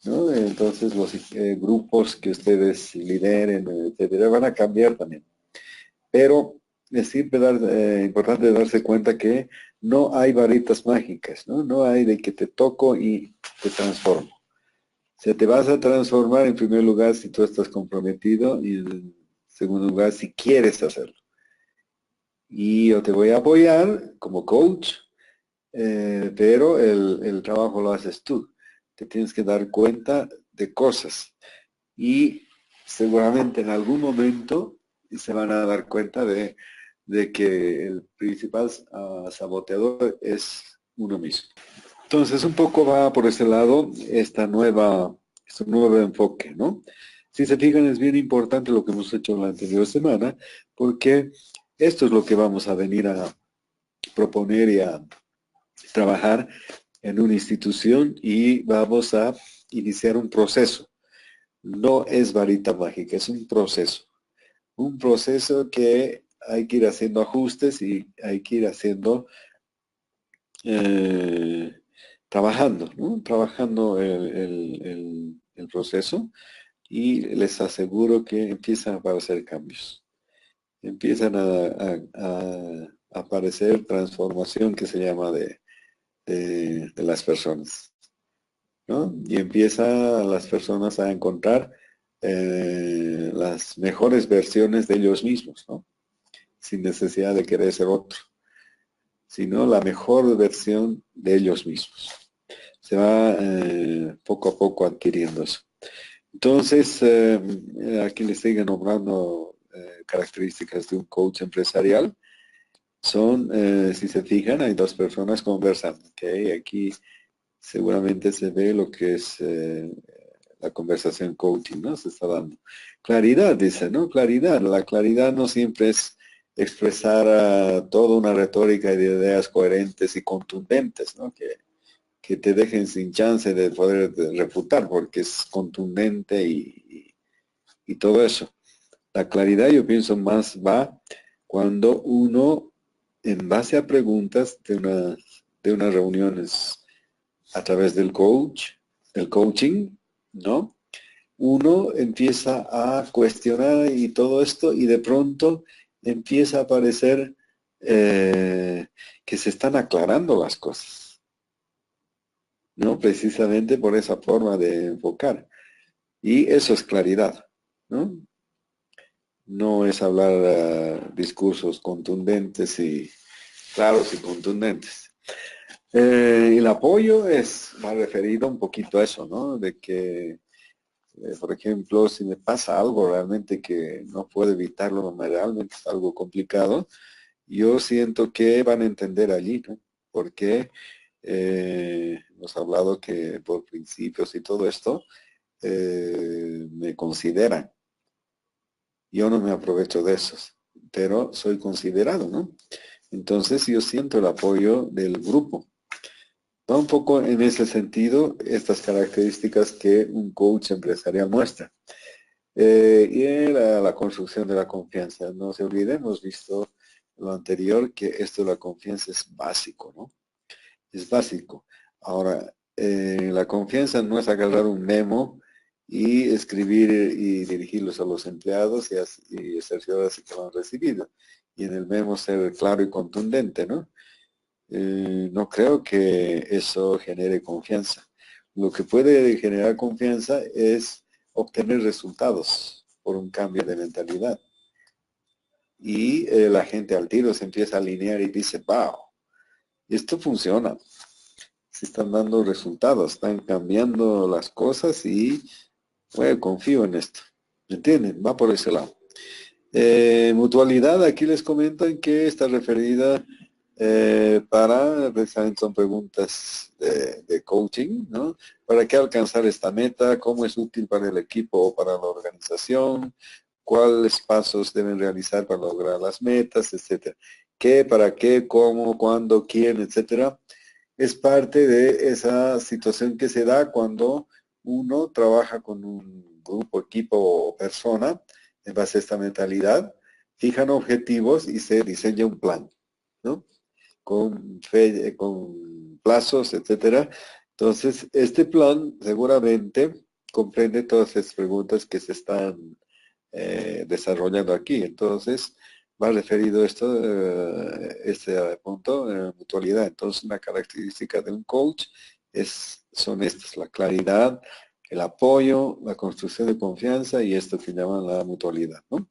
¿no? Entonces, los grupos que ustedes lideren, etcétera, van a cambiar también. Pero es siempre importante darse cuenta que no hay varitas mágicas, ¿no? No hay de que te toco y te transformo. Se te vas a transformar en primer lugar si tú estás comprometido y en segundo lugar si quieres hacerlo. Y yo te voy a apoyar como coach, pero el trabajo lo haces tú. Te tienes que dar cuenta de cosas y seguramente en algún momento se van a dar cuenta de que el principal saboteador es uno mismo. Entonces, un poco va por ese lado este nuevo enfoque, ¿no? Si se fijan, es bien importante lo que hemos hecho la anterior semana, porque esto es lo que vamos a venir a proponer y a trabajar en una institución y vamos a iniciar un proceso. No es varita mágica, es un proceso. Un proceso que hay que ir haciendo ajustes y hay que ir haciendo trabajando, ¿no? Trabajando el proceso y les aseguro que empiezan a aparecer cambios. Empiezan a aparecer transformación que se llama de las personas, ¿no? Y empiezan las personas a encontrar las mejores versiones de ellos mismos, ¿no? Sin necesidad de querer ser otro, sino la mejor versión de ellos mismos. Se va poco a poco adquiriendo eso. Entonces, aquí les sigue nombrando características de un coach empresarial. Son, si se fijan, hay dos personas conversando. ¿Okay? Aquí seguramente se ve lo que es la conversación coaching, ¿no? Se está dando. Claridad, dice, ¿no? Claridad. La claridad no siempre es expresar toda una retórica de ideas coherentes y contundentes, ¿no? Que te dejen sin chance de poder refutar porque es contundente y todo eso. La claridad yo pienso más va cuando uno, en base a preguntas de unas reuniones a través del coaching, ¿no? Uno empieza a cuestionar y todo esto y de pronto empieza a aparecer que se están aclarando las cosas, ¿no? Precisamente por esa forma de enfocar. Y eso es claridad, ¿no? No es hablar discursos contundentes y claros y contundentes. El apoyo va referido un poquito a eso, ¿no? De que, por ejemplo, si me pasa algo realmente que no puedo evitarlo, realmente es algo complicado, yo siento que van a entender allí, ¿no? Porque hemos hablado que por principios y todo esto, me consideran. Yo no me aprovecho de esos, pero soy considerado, ¿no? Entonces yo siento el apoyo del grupo. Va un poco en ese sentido estas características que un coach empresarial muestra. Y la construcción de la confianza. No se olviden, hemos visto lo anterior, que esto de la confianza es básico, ¿no? Es básico. Ahora, la confianza no es agarrar un memo y escribir y dirigirlos a los empleados y cerciorarse que lo han recibido. Y en el memo ser claro y contundente, ¿no? No creo que eso genere confianza. Lo que puede generar confianza es obtener resultados por un cambio de mentalidad. Y la gente al tiro se empieza a alinear y dice, wow, esto funciona. Se están dando resultados, están cambiando las cosas y bueno, confío en esto. ¿Me entienden? Va por ese lado. Mutualidad, aquí les comentan que está referida precisamente son preguntas de coaching, ¿no? ¿Para qué alcanzar esta meta? ¿Cómo es útil para el equipo o para la organización? ¿Cuáles pasos deben realizar para lograr las metas, etcétera? ¿Qué, para qué, cómo, cuándo, quién, etcétera? Es parte de esa situación que se da cuando uno trabaja con un grupo, equipo o persona en base a esta mentalidad, fijan objetivos y se diseña un plan, ¿no? Con plazos, etcétera. Entonces, este plan seguramente comprende todas esas preguntas que se están desarrollando aquí. Entonces, va referido esto, este punto, mutualidad. Entonces, una característica de un coach son estas, la claridad, el apoyo, la construcción de confianza y esto que llaman la mutualidad, ¿no?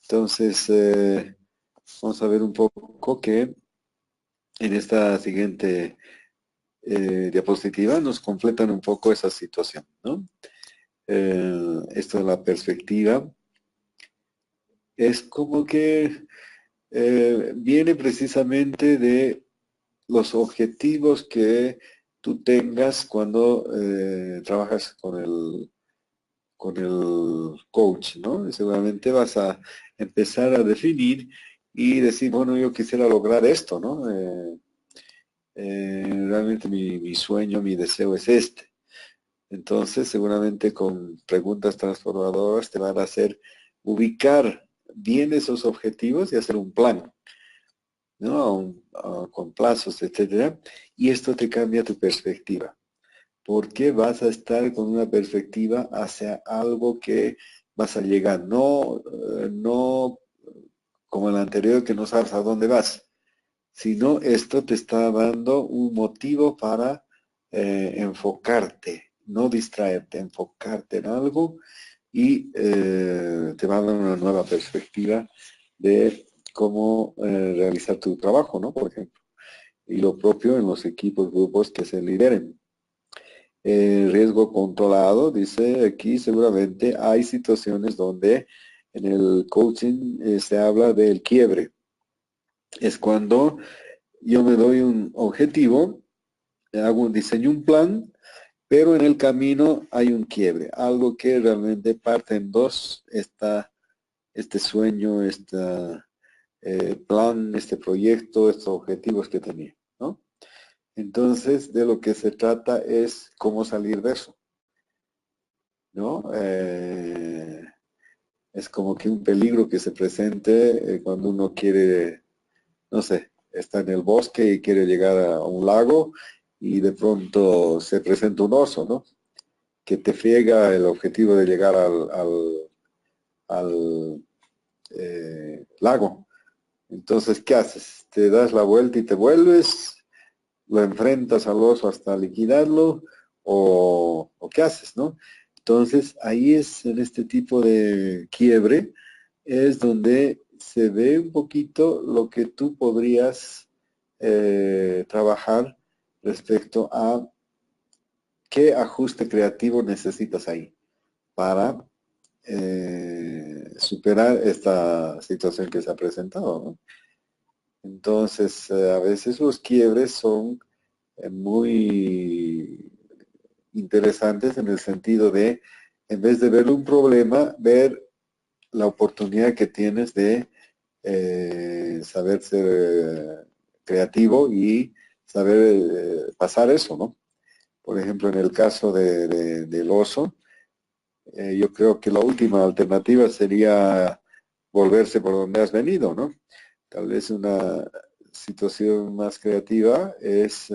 Entonces, vamos a ver un poco que en esta siguiente diapositiva nos completan un poco esa situación, ¿no? Esto es la perspectiva. Es como que viene precisamente de los objetivos que tú tengas cuando trabajas con el coach, ¿no? Y seguramente vas a empezar a definir y decir, bueno, yo quisiera lograr esto, ¿no? Realmente mi sueño, mi deseo es este. Entonces, seguramente con preguntas transformadoras te van a hacer ubicar bien esos objetivos y hacer un plan, ¿no? Con plazos, etcétera. Y esto te cambia tu perspectiva, porque vas a estar con una perspectiva hacia algo que vas a llegar, no como el anterior que no sabes a dónde vas, sino esto te está dando un motivo para enfocarte, no distraerte, enfocarte en algo y te va a dar una nueva perspectiva de cómo realizar tu trabajo, ¿no? Por ejemplo. Y lo propio en los equipos, grupos que se lideren. Riesgo controlado, dice aquí, seguramente hay situaciones donde en el coaching se habla del quiebre. Es cuando yo me doy un objetivo, diseño un plan, pero en el camino hay un quiebre, algo que realmente parte en dos, este sueño, este plan, este proyecto, estos objetivos que tenía, ¿no? Entonces, de lo que se trata es cómo salir de eso, ¿no? Es como que un peligro que se presente cuando uno quiere, no sé, está en el bosque y quiere llegar a un lago y de pronto se presenta un oso, ¿no? Que te friega el objetivo de llegar al lago. Entonces, ¿qué haces? ¿Te das la vuelta y te vuelves? ¿Lo enfrentas al oso hasta liquidarlo? ¿O qué haces, no? Entonces, ahí es en este tipo de quiebre, es donde se ve un poquito lo que tú podrías trabajar respecto a qué ajuste creativo necesitas ahí para superar esta situación que se ha presentado, ¿no? Entonces, a veces los quiebres son muy interesantes en el sentido de, en vez de ver un problema, ver la oportunidad que tienes de saber ser creativo y saber pasar eso, ¿no? Por ejemplo, en el caso del oso, yo creo que la última alternativa sería volverse por donde has venido, ¿no? Tal vez una situación más creativa es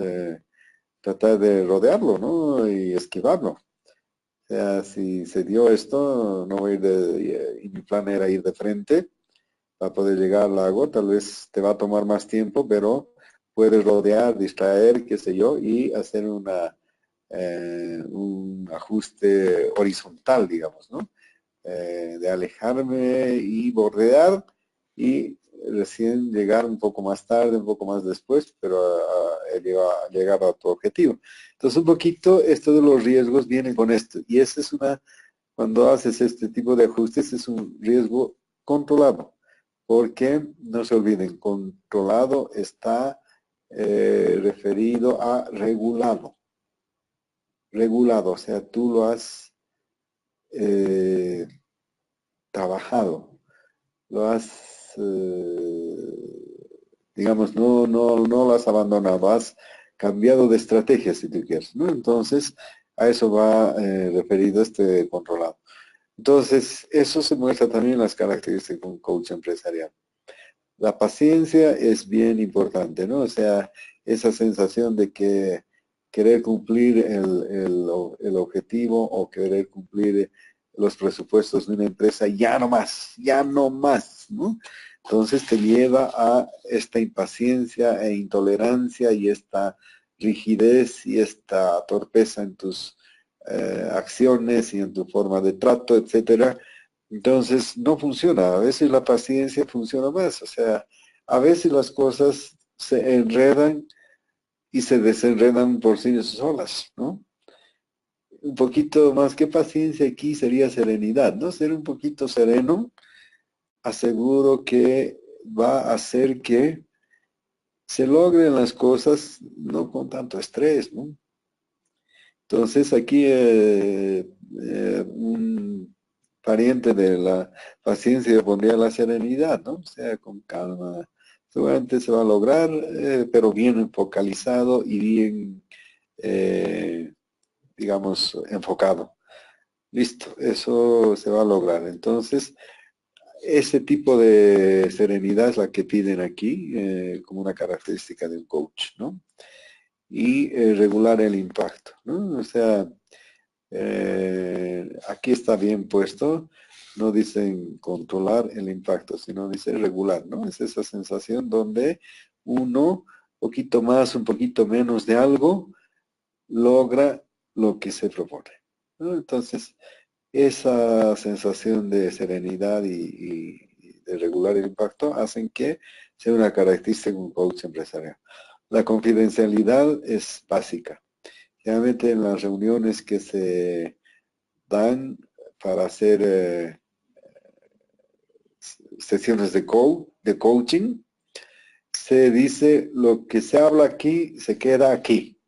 tratar de rodearlo, ¿no? Y esquivarlo. O sea, si se dio esto, no voy a ir y mi plan era ir de frente para poder llegar al lago, tal vez te va a tomar más tiempo, pero puedes rodear, distraer, qué sé yo, y hacer un ajuste horizontal, digamos, ¿no? De alejarme y bordear y recién llegar un poco más tarde, un poco más después, pero llegar a tu objetivo. Entonces un poquito esto de los riesgos viene con esto y ese es cuando haces este tipo de ajustes es un riesgo controlado. porque no se olviden, controlado está referido a regulado. Regulado, o sea, tú lo has trabajado, lo has, digamos, no lo has abandonado, has cambiado de estrategia, si tú quieres, ¿no? Entonces, a eso va referido este controlado. Entonces, eso se muestra también en las características de un coach empresarial. La paciencia es bien importante, ¿no? O sea, esa sensación de que querer cumplir el objetivo o querer cumplir los presupuestos de una empresa, ya no más, ¿no? Entonces te lleva a esta impaciencia e intolerancia y esta rigidez y esta torpeza en tus acciones y en tu forma de trato, etcétera. Entonces no funciona, a veces la paciencia funciona más, o sea, a veces las cosas se enredan y se desenredan por sí solas, ¿no? Un poquito más que paciencia aquí sería serenidad, ¿no? Ser un poquito sereno, aseguro que va a hacer que se logren las cosas no con tanto estrés, ¿no? Entonces aquí un pariente de la paciencia pondría la serenidad, ¿no? O sea, con calma. Seguramente se va a lograr, pero bien focalizado y bien, eh, digamos, enfocado. Listo, eso se va a lograr. Entonces, ese tipo de serenidad es la que piden aquí como una característica de un coach, ¿no? Y regular el impacto, ¿no? O sea, aquí está bien puesto, no dicen controlar el impacto, sino dice regular, ¿no? Es esa sensación donde uno, poquito más, un poquito menos de algo, logra lo que se propone, ¿no? Entonces, esa sensación de serenidad y de regular el impacto hacen que sea una característica de un coach empresarial. La confidencialidad es básica. Generalmente en las reuniones que se dan para hacer sesiones de coaching, se dice lo que se habla aquí se queda aquí,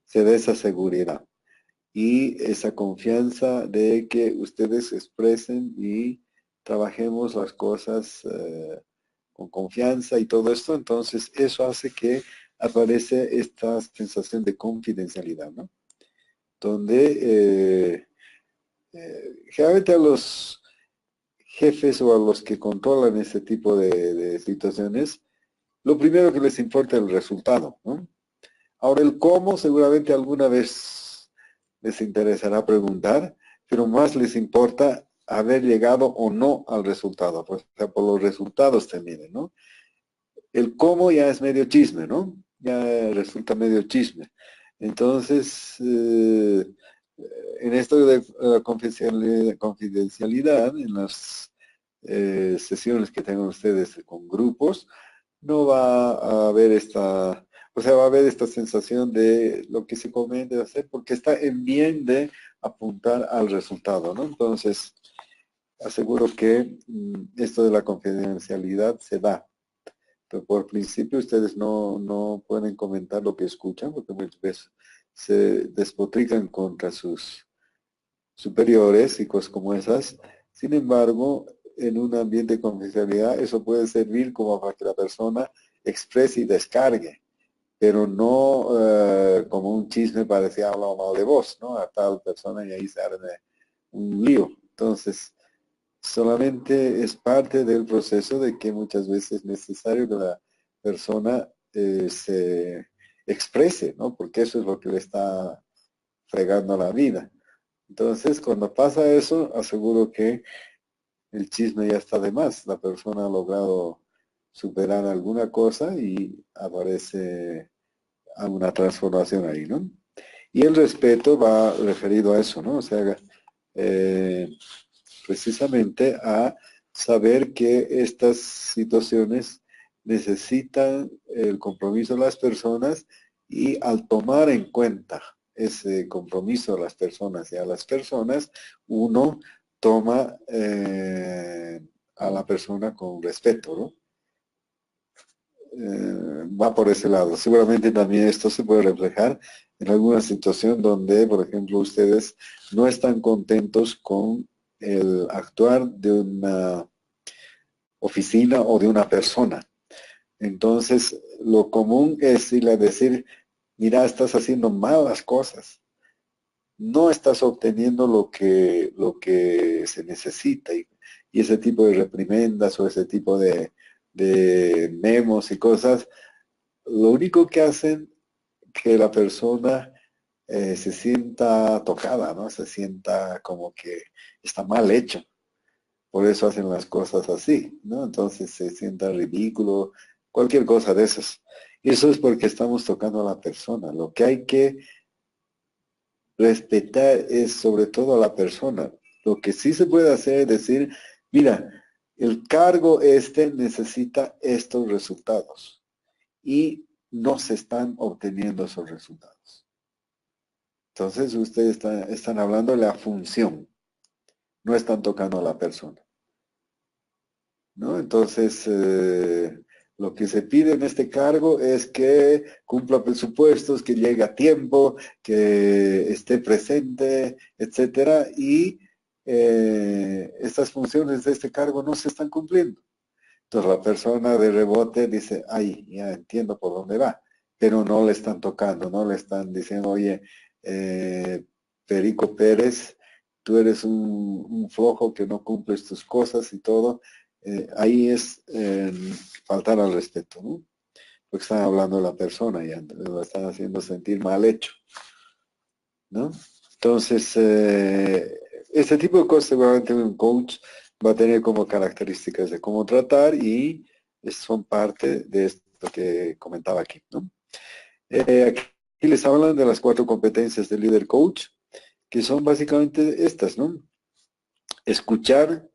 se da esa seguridad y esa confianza de que ustedes expresen y trabajemos las cosas con confianza y todo esto, entonces eso hace que aparece esta sensación de confidencialidad, ¿no? Donde generalmente a los jefes o a los que controlan este tipo de situaciones, lo primero que les importa es el resultado, ¿no? Ahora el cómo seguramente alguna vez les interesará preguntar, pero más les importa haber llegado o no al resultado, pues, o sea, por los resultados te miden, ¿no? El cómo ya es medio chisme, ¿no? Ya resulta medio chisme. Entonces, en esto de confidencialidad, en las sesiones que tengan ustedes con grupos, no va a haber esta, o sea, va a haber esta sensación de lo que se conviene hacer porque está en bien de apuntar al resultado, ¿no? Entonces, aseguro que esto de la confidencialidad se da. Pero por principio ustedes no pueden comentar lo que escuchan porque muchas veces se despotrican contra sus superiores y cosas como esas. Sin embargo, en un ambiente de confidencialidad, eso puede servir como para que la persona exprese y descargue, pero no como un chisme para decir habla mal de vos, ¿no? A tal persona y ahí se arme un lío. Entonces, solamente es parte del proceso de que muchas veces es necesario que la persona se exprese, ¿no? Porque eso es lo que le está fregando la vida. Entonces, cuando pasa eso, aseguro que el chisme ya está de más. La persona ha logrado superar alguna cosa y aparece a una transformación ahí, ¿no? Y el respeto va referido a eso, ¿no? O sea, eh, precisamente a saber que estas situaciones necesitan el compromiso de las personas y al tomar en cuenta ese compromiso de las personas y a las personas, uno toma a la persona con respeto, ¿no? Va por ese lado. Seguramente también esto se puede reflejar en alguna situación donde, por ejemplo, ustedes no están contentos con el actuar de una oficina o de una persona. Entonces, lo común es ir a decir, mira, estás haciendo malas cosas, no estás obteniendo lo que se necesita. Y ese tipo de reprimendas o ese tipo de memos y cosas, lo único que hacen que la persona se sienta tocada, ¿no? Se sienta como que está mal hecho. Por eso hacen las cosas así, ¿no? Entonces se sienta ridículo, cualquier cosa de esas. Y eso es porque estamos tocando a la persona. Lo que hay que respetar es sobre todo a la persona. Lo que sí se puede hacer es decir, mira, el cargo este necesita estos resultados y no se están obteniendo esos resultados. Entonces ustedes están hablando de la función, no están tocando a la persona, ¿no? Entonces, lo que se pide en este cargo es que cumpla presupuestos, que llegue a tiempo, que esté presente, etcétera, y estas funciones de este cargo no se están cumpliendo. Entonces la persona de rebote dice, ay, ya entiendo por dónde va, pero no le están tocando, no le están diciendo, oye, Perico Pérez, tú eres un flojo que no cumples tus cosas y todo. Ahí es faltar al respeto, ¿no? Porque están hablando de la persona y lo están haciendo sentir mal hecho, ¿no? Entonces, este tipo de cosas seguramente un coach va a tener como características de cómo tratar y son parte de esto que comentaba aquí, ¿no? Aquí les hablan de las 4 competencias del líder coach, que son básicamente estas, ¿no? Escuchar,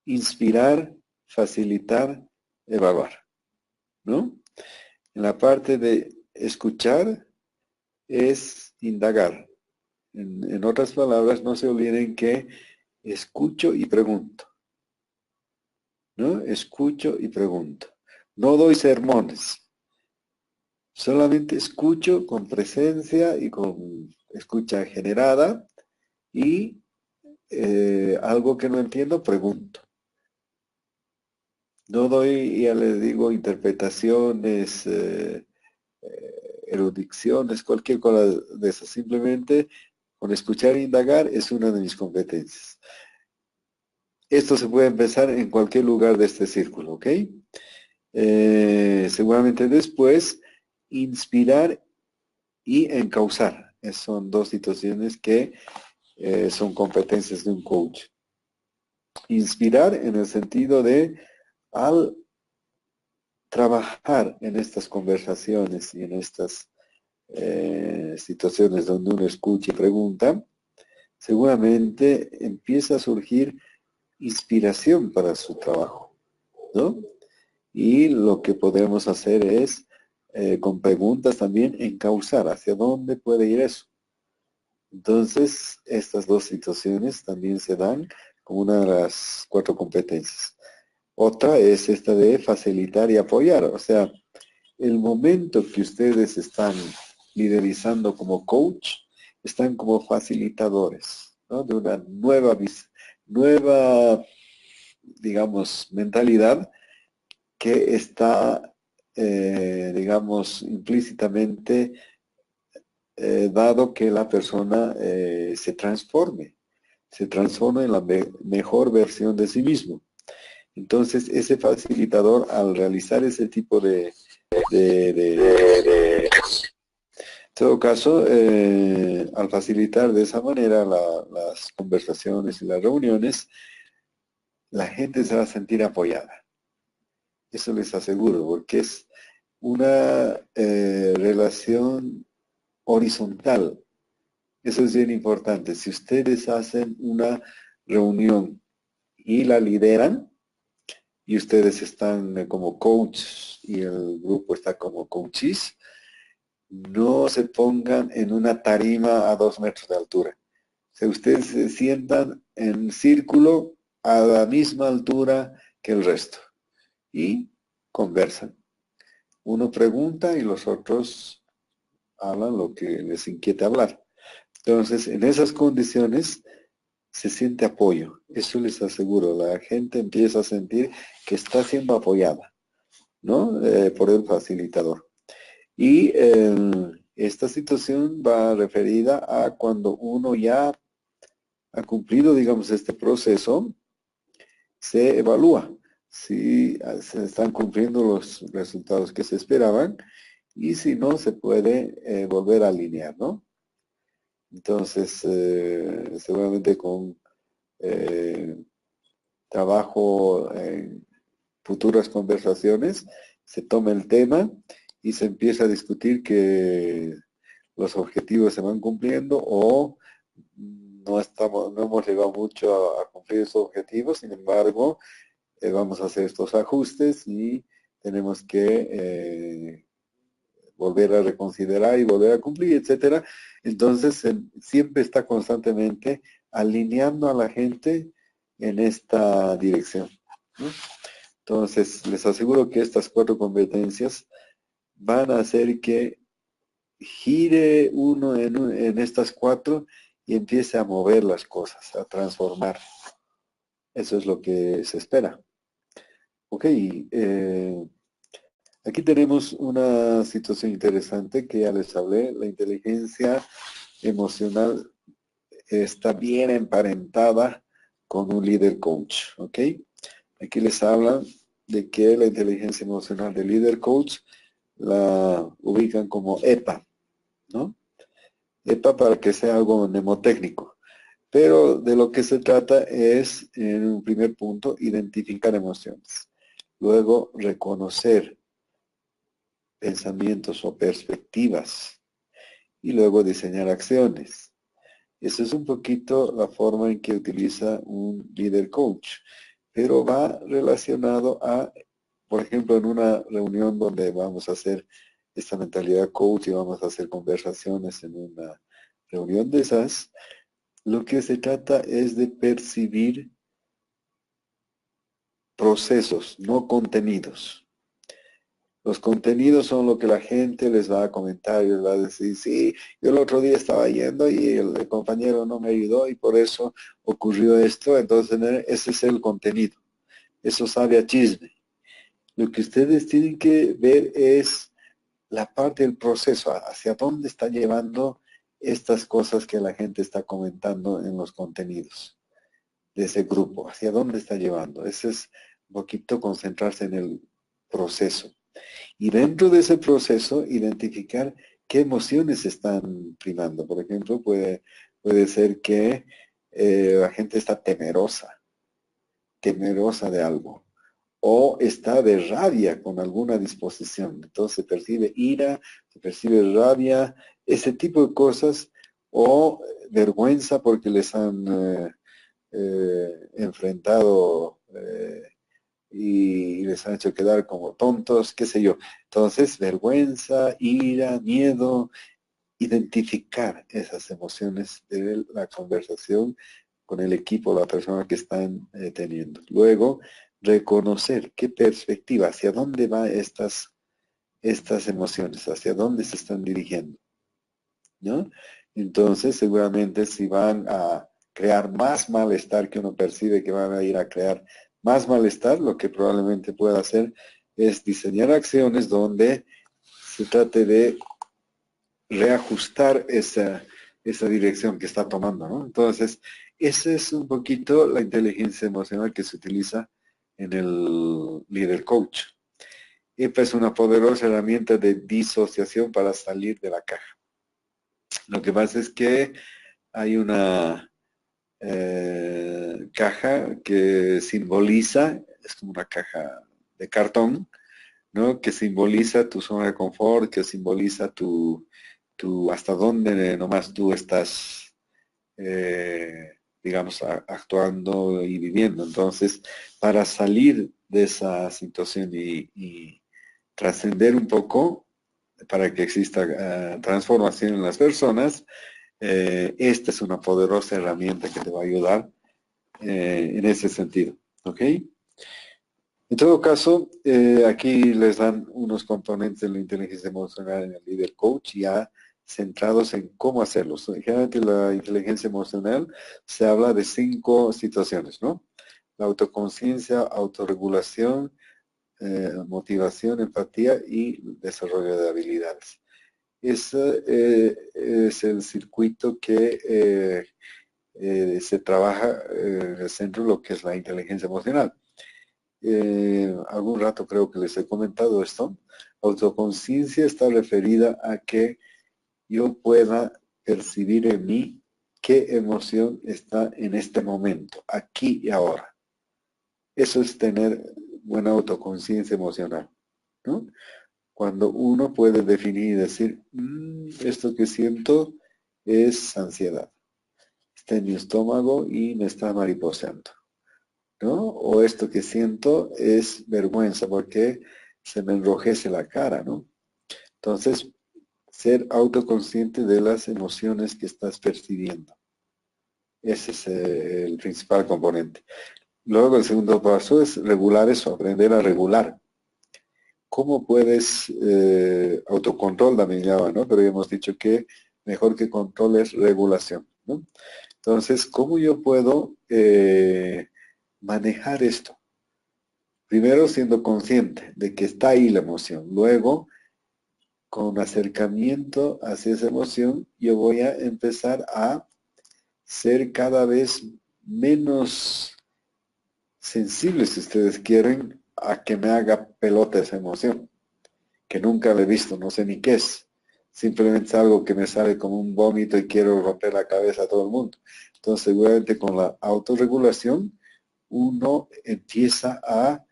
inspirar, facilitar, evaluar, ¿no? En la parte de escuchar es indagar. En otras palabras, no se olviden que escucho y pregunto, ¿no? Escucho y pregunto. No doy sermones, solamente escucho con presencia y con escucha generada y algo que no entiendo, pregunto. No doy, ya les digo, interpretaciones, erudiciones, cualquier cosa de eso. Simplemente con escuchar e indagar es una de mis competencias. Esto se puede empezar en cualquier lugar de este círculo, ¿ok? Seguramente después, inspirar y encauzar. Son 2 situaciones que son competencias de un coach. Inspirar en el sentido de al trabajar en estas conversaciones y en estas situaciones donde uno escucha y pregunta, seguramente empieza a surgir inspiración para su trabajo, ¿no? Y lo que podemos hacer es, con preguntas también, encauzar hacia dónde puede ir eso. Entonces, estas 2 situaciones también se dan como una de las 4 competencias. Otra es esta de facilitar y apoyar. O sea, el momento que ustedes están liderizando como coach, están como facilitadores, ¿no? De una nueva, digamos, mentalidad que está, digamos, implícitamente dado que la persona se transforme en la mejor versión de sí mismo. Entonces, ese facilitador, al realizar ese tipo en todo caso, al facilitar de esa manera las conversaciones y las reuniones, la gente se va a sentir apoyada. Eso les aseguro, porque es una relación horizontal. Eso es bien importante. Si ustedes hacen una reunión y la lideran, y ustedes están como coach y el grupo está como coaches, no se pongan en una tarima a 2 metros de altura. Si ustedes se sientan en círculo a la misma altura que el resto y conversan. Uno pregunta y los otros hablan lo que les inquieta hablar. Entonces, en esas condiciones se siente apoyo. Eso les aseguro. La gente empieza a sentir que está siendo apoyada, ¿no? Por el facilitador. Y esta situación va referida a cuando uno ya ha cumplido, digamos, este proceso, se evalúa si se están cumpliendo los resultados que se esperaban y si no, se puede volver a alinear, ¿no? Entonces, seguramente con trabajo en futuras conversaciones, se toma el tema y se empieza a discutir que los objetivos se van cumpliendo o no hemos llegado mucho a cumplir esos objetivos, sin embargo, vamos a hacer estos ajustes y tenemos que volver a reconsiderar y volver a cumplir, etcétera. Entonces, siempre está constantemente alineando a la gente en esta dirección, ¿no? Entonces, les aseguro que estas 4 competencias van a hacer que gire uno en estas 4 y empiece a mover las cosas, a transformar. Eso es lo que se espera. Ok, aquí tenemos una situación interesante que ya les hablé. La inteligencia emocional está bien emparentada con un líder coach, ¿ok? Aquí les hablan de que la inteligencia emocional del líder coach la ubican como EPA, ¿no? EPA para que sea algo mnemotécnico. Pero de lo que se trata es, en un primer punto, identificar emociones. Luego, reconocer pensamientos o perspectivas. Y luego, diseñar acciones. Esa es un poquito la forma en que utiliza un líder coach. Pero va relacionado a, por ejemplo, en una reunión donde vamos a hacer esta mentalidad coach y vamos a hacer conversaciones en una reunión de esas, lo que se trata es de percibir procesos, no contenidos. Los contenidos son lo que la gente les va a comentar y les va a decir, sí, yo el otro día estaba yendo y el compañero no me ayudó y por eso ocurrió esto. Entonces, ese es el contenido. Eso sabe a chisme. Lo que ustedes tienen que ver es la parte del proceso, hacia dónde está llevando estas cosas que la gente está comentando en los contenidos de ese grupo, hacia dónde está llevando. Ese es un poquito concentrarse en el proceso. Y dentro de ese proceso, identificar qué emociones están primando. Por ejemplo, puede ser que la gente está temerosa de algo, o está de rabia con alguna disposición. Entonces se percibe ira, se percibe rabia, ese tipo de cosas, o vergüenza porque les han enfrentado y les han hecho quedar como tontos, qué sé yo. Entonces, vergüenza, ira, miedo, identificar esas emociones de la conversación con el equipo, la persona que están teniendo. Luego, reconocer qué perspectiva, hacia dónde van estas emociones, hacia dónde se están dirigiendo, ¿no? Entonces, seguramente si van a crear más malestar que uno percibe que van a ir a crear más malestar, lo que probablemente pueda hacer es diseñar acciones donde se trate de reajustar esa dirección que está tomando, ¿no? Entonces, esa es un poquito la inteligencia emocional que se utiliza en el líder coach. EPA es una poderosa herramienta de disociación para salir de la caja. Lo que pasa es que hay una caja que simboliza, es como una caja de cartón, ¿no? Que simboliza tu zona de confort, que simboliza tu hasta dónde nomás tú estás, digamos, actuando y viviendo. Entonces, para salir de esa situación y trascender un poco, para que exista transformación en las personas, esta es una poderosa herramienta que te va a ayudar en ese sentido. ¿Ok? En todo caso, aquí les dan unos componentes de la inteligencia emocional en el líder coach ya centrados en cómo hacerlos. Generalmente la inteligencia emocional se habla de 5 situaciones, ¿no? La autoconciencia, autorregulación, motivación, empatía y desarrollo de habilidades. Ese es el circuito que se trabaja en el centro de lo que es la inteligencia emocional. Algún rato creo que les he comentado esto. Autoconciencia está referida a que yo pueda percibir en mí qué emoción está en este momento, aquí y ahora. Eso es tener buena autoconciencia emocional, ¿no? Cuando uno puede definir y decir, esto que siento es ansiedad. Está en mi estómago y me está mariposeando, ¿no? O esto que siento es vergüenza porque se me enrojece la cara, ¿no? Entonces, ser autoconsciente de las emociones que estás percibiendo. Ese es el principal componente. Luego, el segundo paso es regular eso, aprender a regular. ¿Cómo puedes, autocontrol también llama, ¿no? Pero ya hemos dicho que mejor que control es regulación, ¿no? Entonces, ¿cómo yo puedo manejar esto? Primero siendo consciente de que está ahí la emoción. Luego, con acercamiento hacia esa emoción, yo voy a empezar a ser cada vez menos sensible, si ustedes quieren, a que me haga pelota esa emoción, que nunca la he visto, no sé ni qué es. Simplemente es algo que me sale como un vómito y quiero romper la cabeza a todo el mundo. Entonces, seguramente con la autorregulación, uno empieza a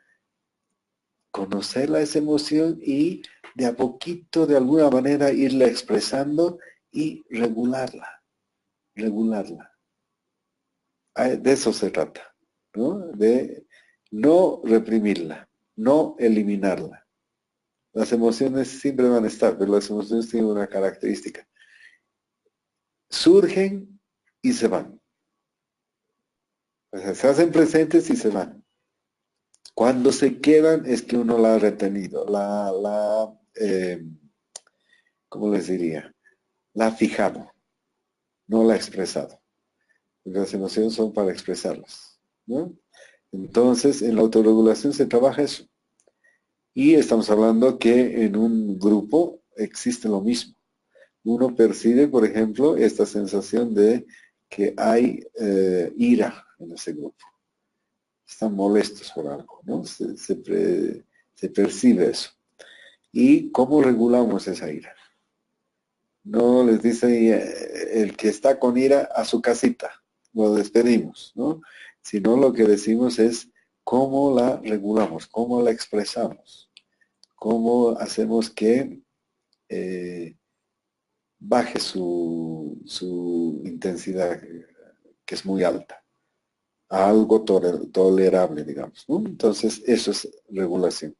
conocerla esa emoción y de a poquito, de alguna manera, irla expresando y regularla, regularla. De eso se trata, ¿no? De no reprimirla, no eliminarla. Las emociones siempre van a estar, pero las emociones tienen una característica. Surgen y se van. O sea, se hacen presentes y se van. Cuando se quedan es que uno la ha retenido, ¿cómo les diría? La ha fijado, no la ha expresado. Porque las emociones son para expresarlas, ¿no? Entonces, en la autorregulación se trabaja eso. Y estamos hablando que en un grupo existe lo mismo. Uno percibe, por ejemplo, esta sensación de que hay ira en ese grupo. Están molestos por algo, ¿no? Se percibe eso. ¿Y cómo regulamos esa ira? No les dice el que está con ira a su casita, lo despedimos, ¿no? Sino lo que decimos es cómo la regulamos, cómo la expresamos, cómo hacemos que baje su intensidad, que es muy alta, a algo tolerable, digamos, ¿no? Entonces, eso es regulación.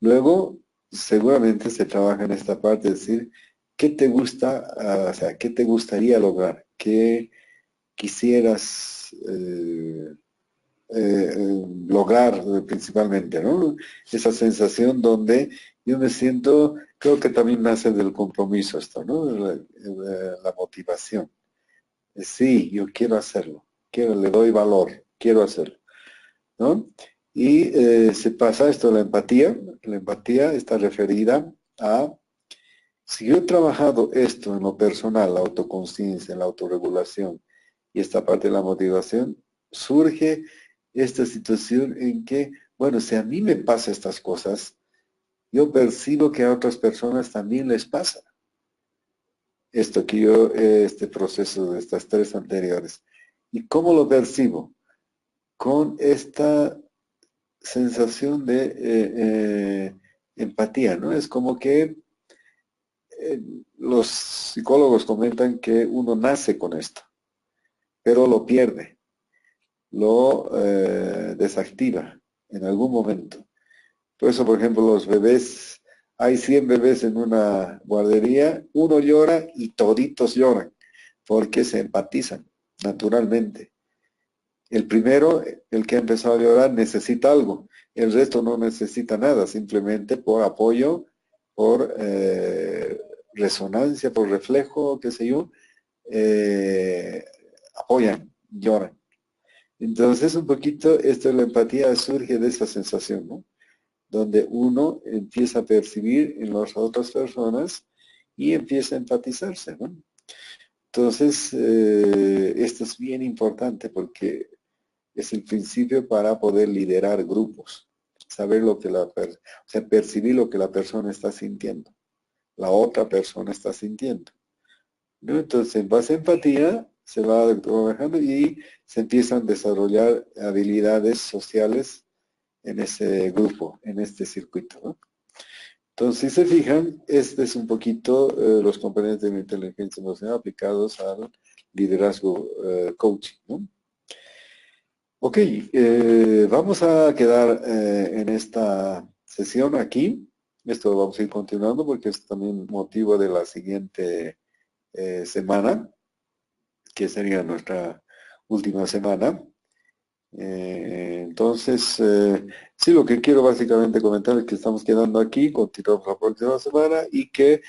Luego, seguramente se trabaja en esta parte, es decir, ¿qué te gusta, o sea, qué te gustaría lograr? ¿Qué quisieras lograr principalmente, ¿no? Esa sensación donde yo me siento, creo que también nace del compromiso esto, ¿no? La motivación. Sí, yo quiero hacerlo, le doy valor, quiero hacerlo, ¿no? Y se pasa esto de la empatía está referida a, si yo he trabajado esto en lo personal, la autoconciencia, la autorregulación y esta parte de la motivación, surge esta situación en que, bueno, si a mí me pasa estas cosas, yo percibo que a otras personas también les pasa. Esto que yo, este proceso de estas 3 anteriores. ¿Y cómo lo percibo? Con esta sensación de empatía, ¿no? Es como que los psicólogos comentan que uno nace con esto, pero lo pierde, lo desactiva en algún momento. Por eso, por ejemplo, los bebés, hay 100 bebés en una guardería, uno llora y toditos lloran, porque se empatizan naturalmente. El primero, el que ha empezado a llorar, necesita algo. El resto no necesita nada, simplemente por apoyo, por resonancia, por reflejo, qué sé yo, apoyan, lloran. Entonces, un poquito, esto de la empatía surge de esa sensación, ¿no? Donde uno empieza a percibir en las otras personas y empieza a empatizarse, ¿no? Entonces, esto es bien importante porque es el principio para poder liderar grupos, saber lo que o sea, percibir lo que la persona está sintiendo, la otra persona está sintiendo, ¿no? Entonces, en base a empatía, se va trabajando y se empiezan a desarrollar habilidades sociales en ese grupo, en este circuito, ¿no? Entonces, si se fijan, este es un poquito los componentes de la inteligencia emocional aplicados al liderazgo coaching, ¿no? Ok, vamos a quedar en esta sesión aquí. Esto vamos a ir continuando porque es también motivo de la siguiente semana, que sería nuestra última semana. Entonces, sí, lo que quiero básicamente comentar es que estamos quedando aquí, continuamos la próxima semana y que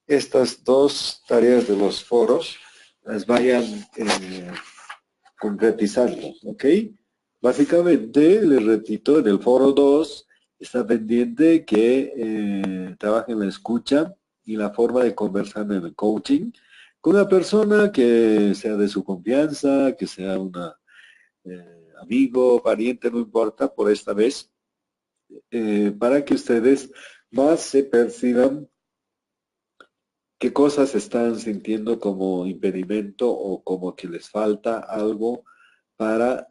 estas dos tareas de los foros las vayan concretizando, ¿ok? Básicamente, les repito, en el foro 2 está pendiente que trabajen la escucha y la forma de conversar en el coaching con una persona que sea de su confianza, que sea una amigo, pariente, no importa, por esta vez, para que ustedes más se perciban qué cosas están sintiendo como impedimento o como que les falta algo para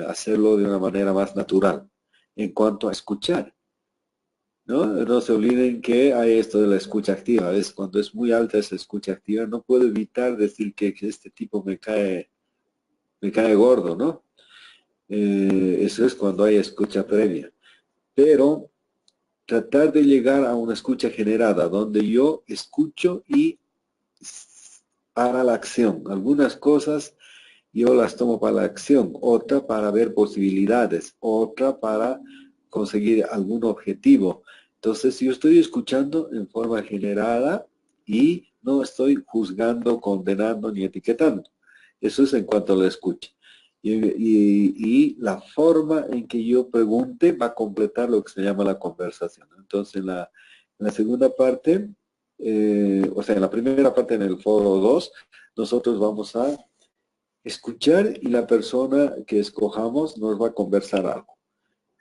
hacerlo de una manera más natural en cuanto a escuchar, ¿no? No se olviden que hay esto de la escucha activa. Es cuando es muy alta esa escucha activa, no puedo evitar decir que este tipo me cae gordo, ¿no? Eso es cuando hay escucha previa. Pero tratar de llegar a una escucha generada, donde yo escucho y para la acción. Algunas cosas yo las tomo para la acción, otra para ver posibilidades, otra para conseguir algún objetivo. Entonces, yo estoy escuchando en forma generada y no estoy juzgando, condenando ni etiquetando. Eso es en cuanto a la escucha. Y la forma en que yo pregunte va a completar lo que se llama la conversación. Entonces, en la segunda parte, o sea, en la primera parte en el foro 2, nosotros vamos a escuchar y la persona que escojamos nos va a conversar algo.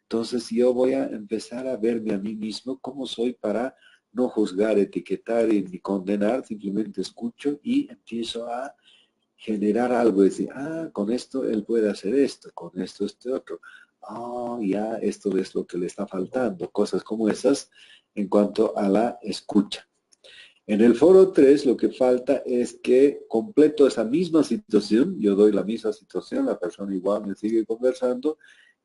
Entonces yo voy a empezar a verme a mí mismo cómo soy para no juzgar, etiquetar ni condenar, simplemente escucho y empiezo a generar algo, decir, con esto él puede hacer esto, con esto este otro, ya esto es lo que le está faltando, cosas como esas en cuanto a la escucha. En el foro 3 lo que falta es que completo esa misma situación, yo doy la misma situación, la persona igual me sigue conversando,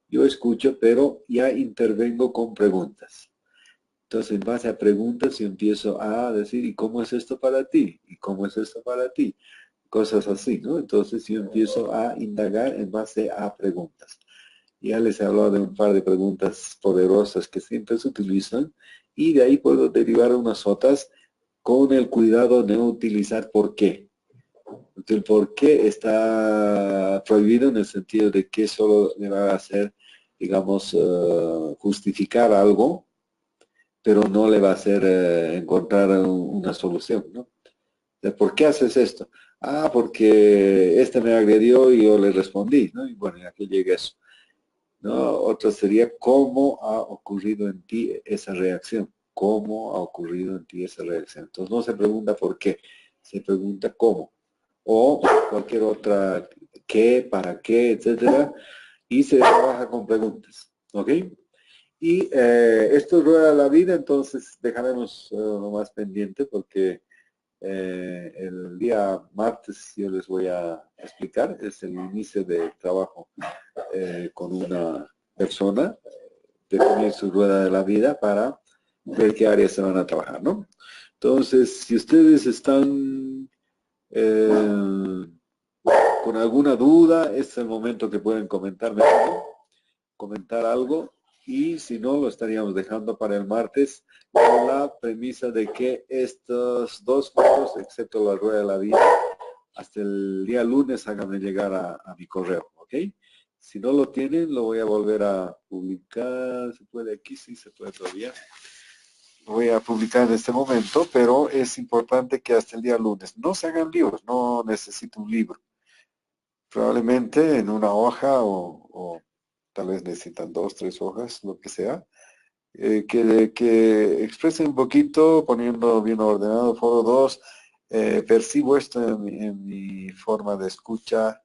yo escucho, pero ya intervengo con preguntas. Entonces, en base a preguntas, yo empiezo a decir, ¿y cómo es esto para ti? ¿Y cómo es esto para ti? Cosas así, ¿no? Entonces, yo empiezo a indagar en base a preguntas. Ya les he hablado de un par de preguntas poderosas que siempre se utilizan y de ahí puedo derivar unas otras con el cuidado de no utilizar por qué. Porque el por qué está prohibido en el sentido de que solo le va a hacer, digamos, justificar algo, pero no le va a hacer encontrar una solución, ¿no? ¿Por qué haces esto? Porque este me agredió y yo le respondí, ¿no? Y bueno, aquí llega eso, ¿no? Otra sería, ¿cómo ha ocurrido en ti esa reacción? ¿Cómo ha ocurrido en ti esa reacción? Entonces no se pregunta por qué, se pregunta cómo. O cualquier otra, qué, para qué, etcétera. Y se trabaja con preguntas, ¿ok? Y esto rueda la vida, entonces dejaremos lo más pendiente porque el día martes yo les voy a explicar, es el inicio de trabajo con una persona, definir su rueda de la vida para ver qué áreas se van a trabajar, ¿no? Entonces, si ustedes están con alguna duda, este es el momento que pueden comentarme algo, comentar algo, y si no, lo estaríamos dejando para el martes con la premisa de que estos dos foros, excepto la rueda de la vida, hasta el día lunes háganme llegar a mi correo, ¿ok? Si no lo tienen, lo voy a volver a publicar. ¿Se puede aquí? Sí, se puede todavía. Lo voy a publicar en este momento, pero es importante que hasta el día lunes no se hagan libros, no necesito un libro. Probablemente en una hoja o tal vez necesitan 2, 3 hojas, lo que sea, que expresen un poquito, poniendo bien ordenado, foro 2, percibo esto en mi forma de escucha,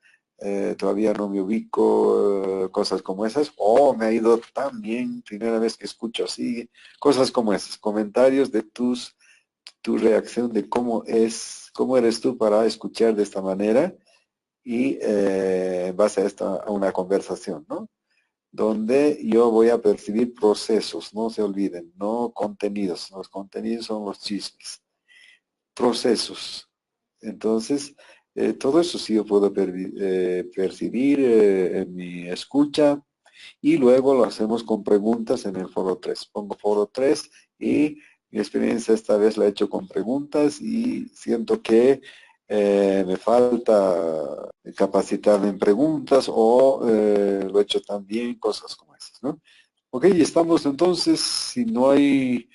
todavía no me ubico, cosas como esas, o me ha ido tan bien, primera vez que escucho así, cosas como esas, comentarios de tu reacción de cómo eres tú para escuchar de esta manera y en base a esta, a una conversación, ¿no? Donde yo voy a percibir procesos, no se olviden, no contenidos. Los contenidos son los chismes, procesos. Entonces, todo eso sí yo puedo percibir en mi escucha, y luego lo hacemos con preguntas en el foro 3. Pongo foro 3 y mi experiencia esta vez la he hecho con preguntas y siento que me falta capacitarme en preguntas o lo he hecho también, cosas como esas, ¿no? Ok, estamos entonces, si no hay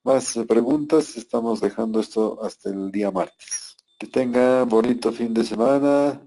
más preguntas, estamos dejando esto hasta el día martes. Que tengan bonito fin de semana.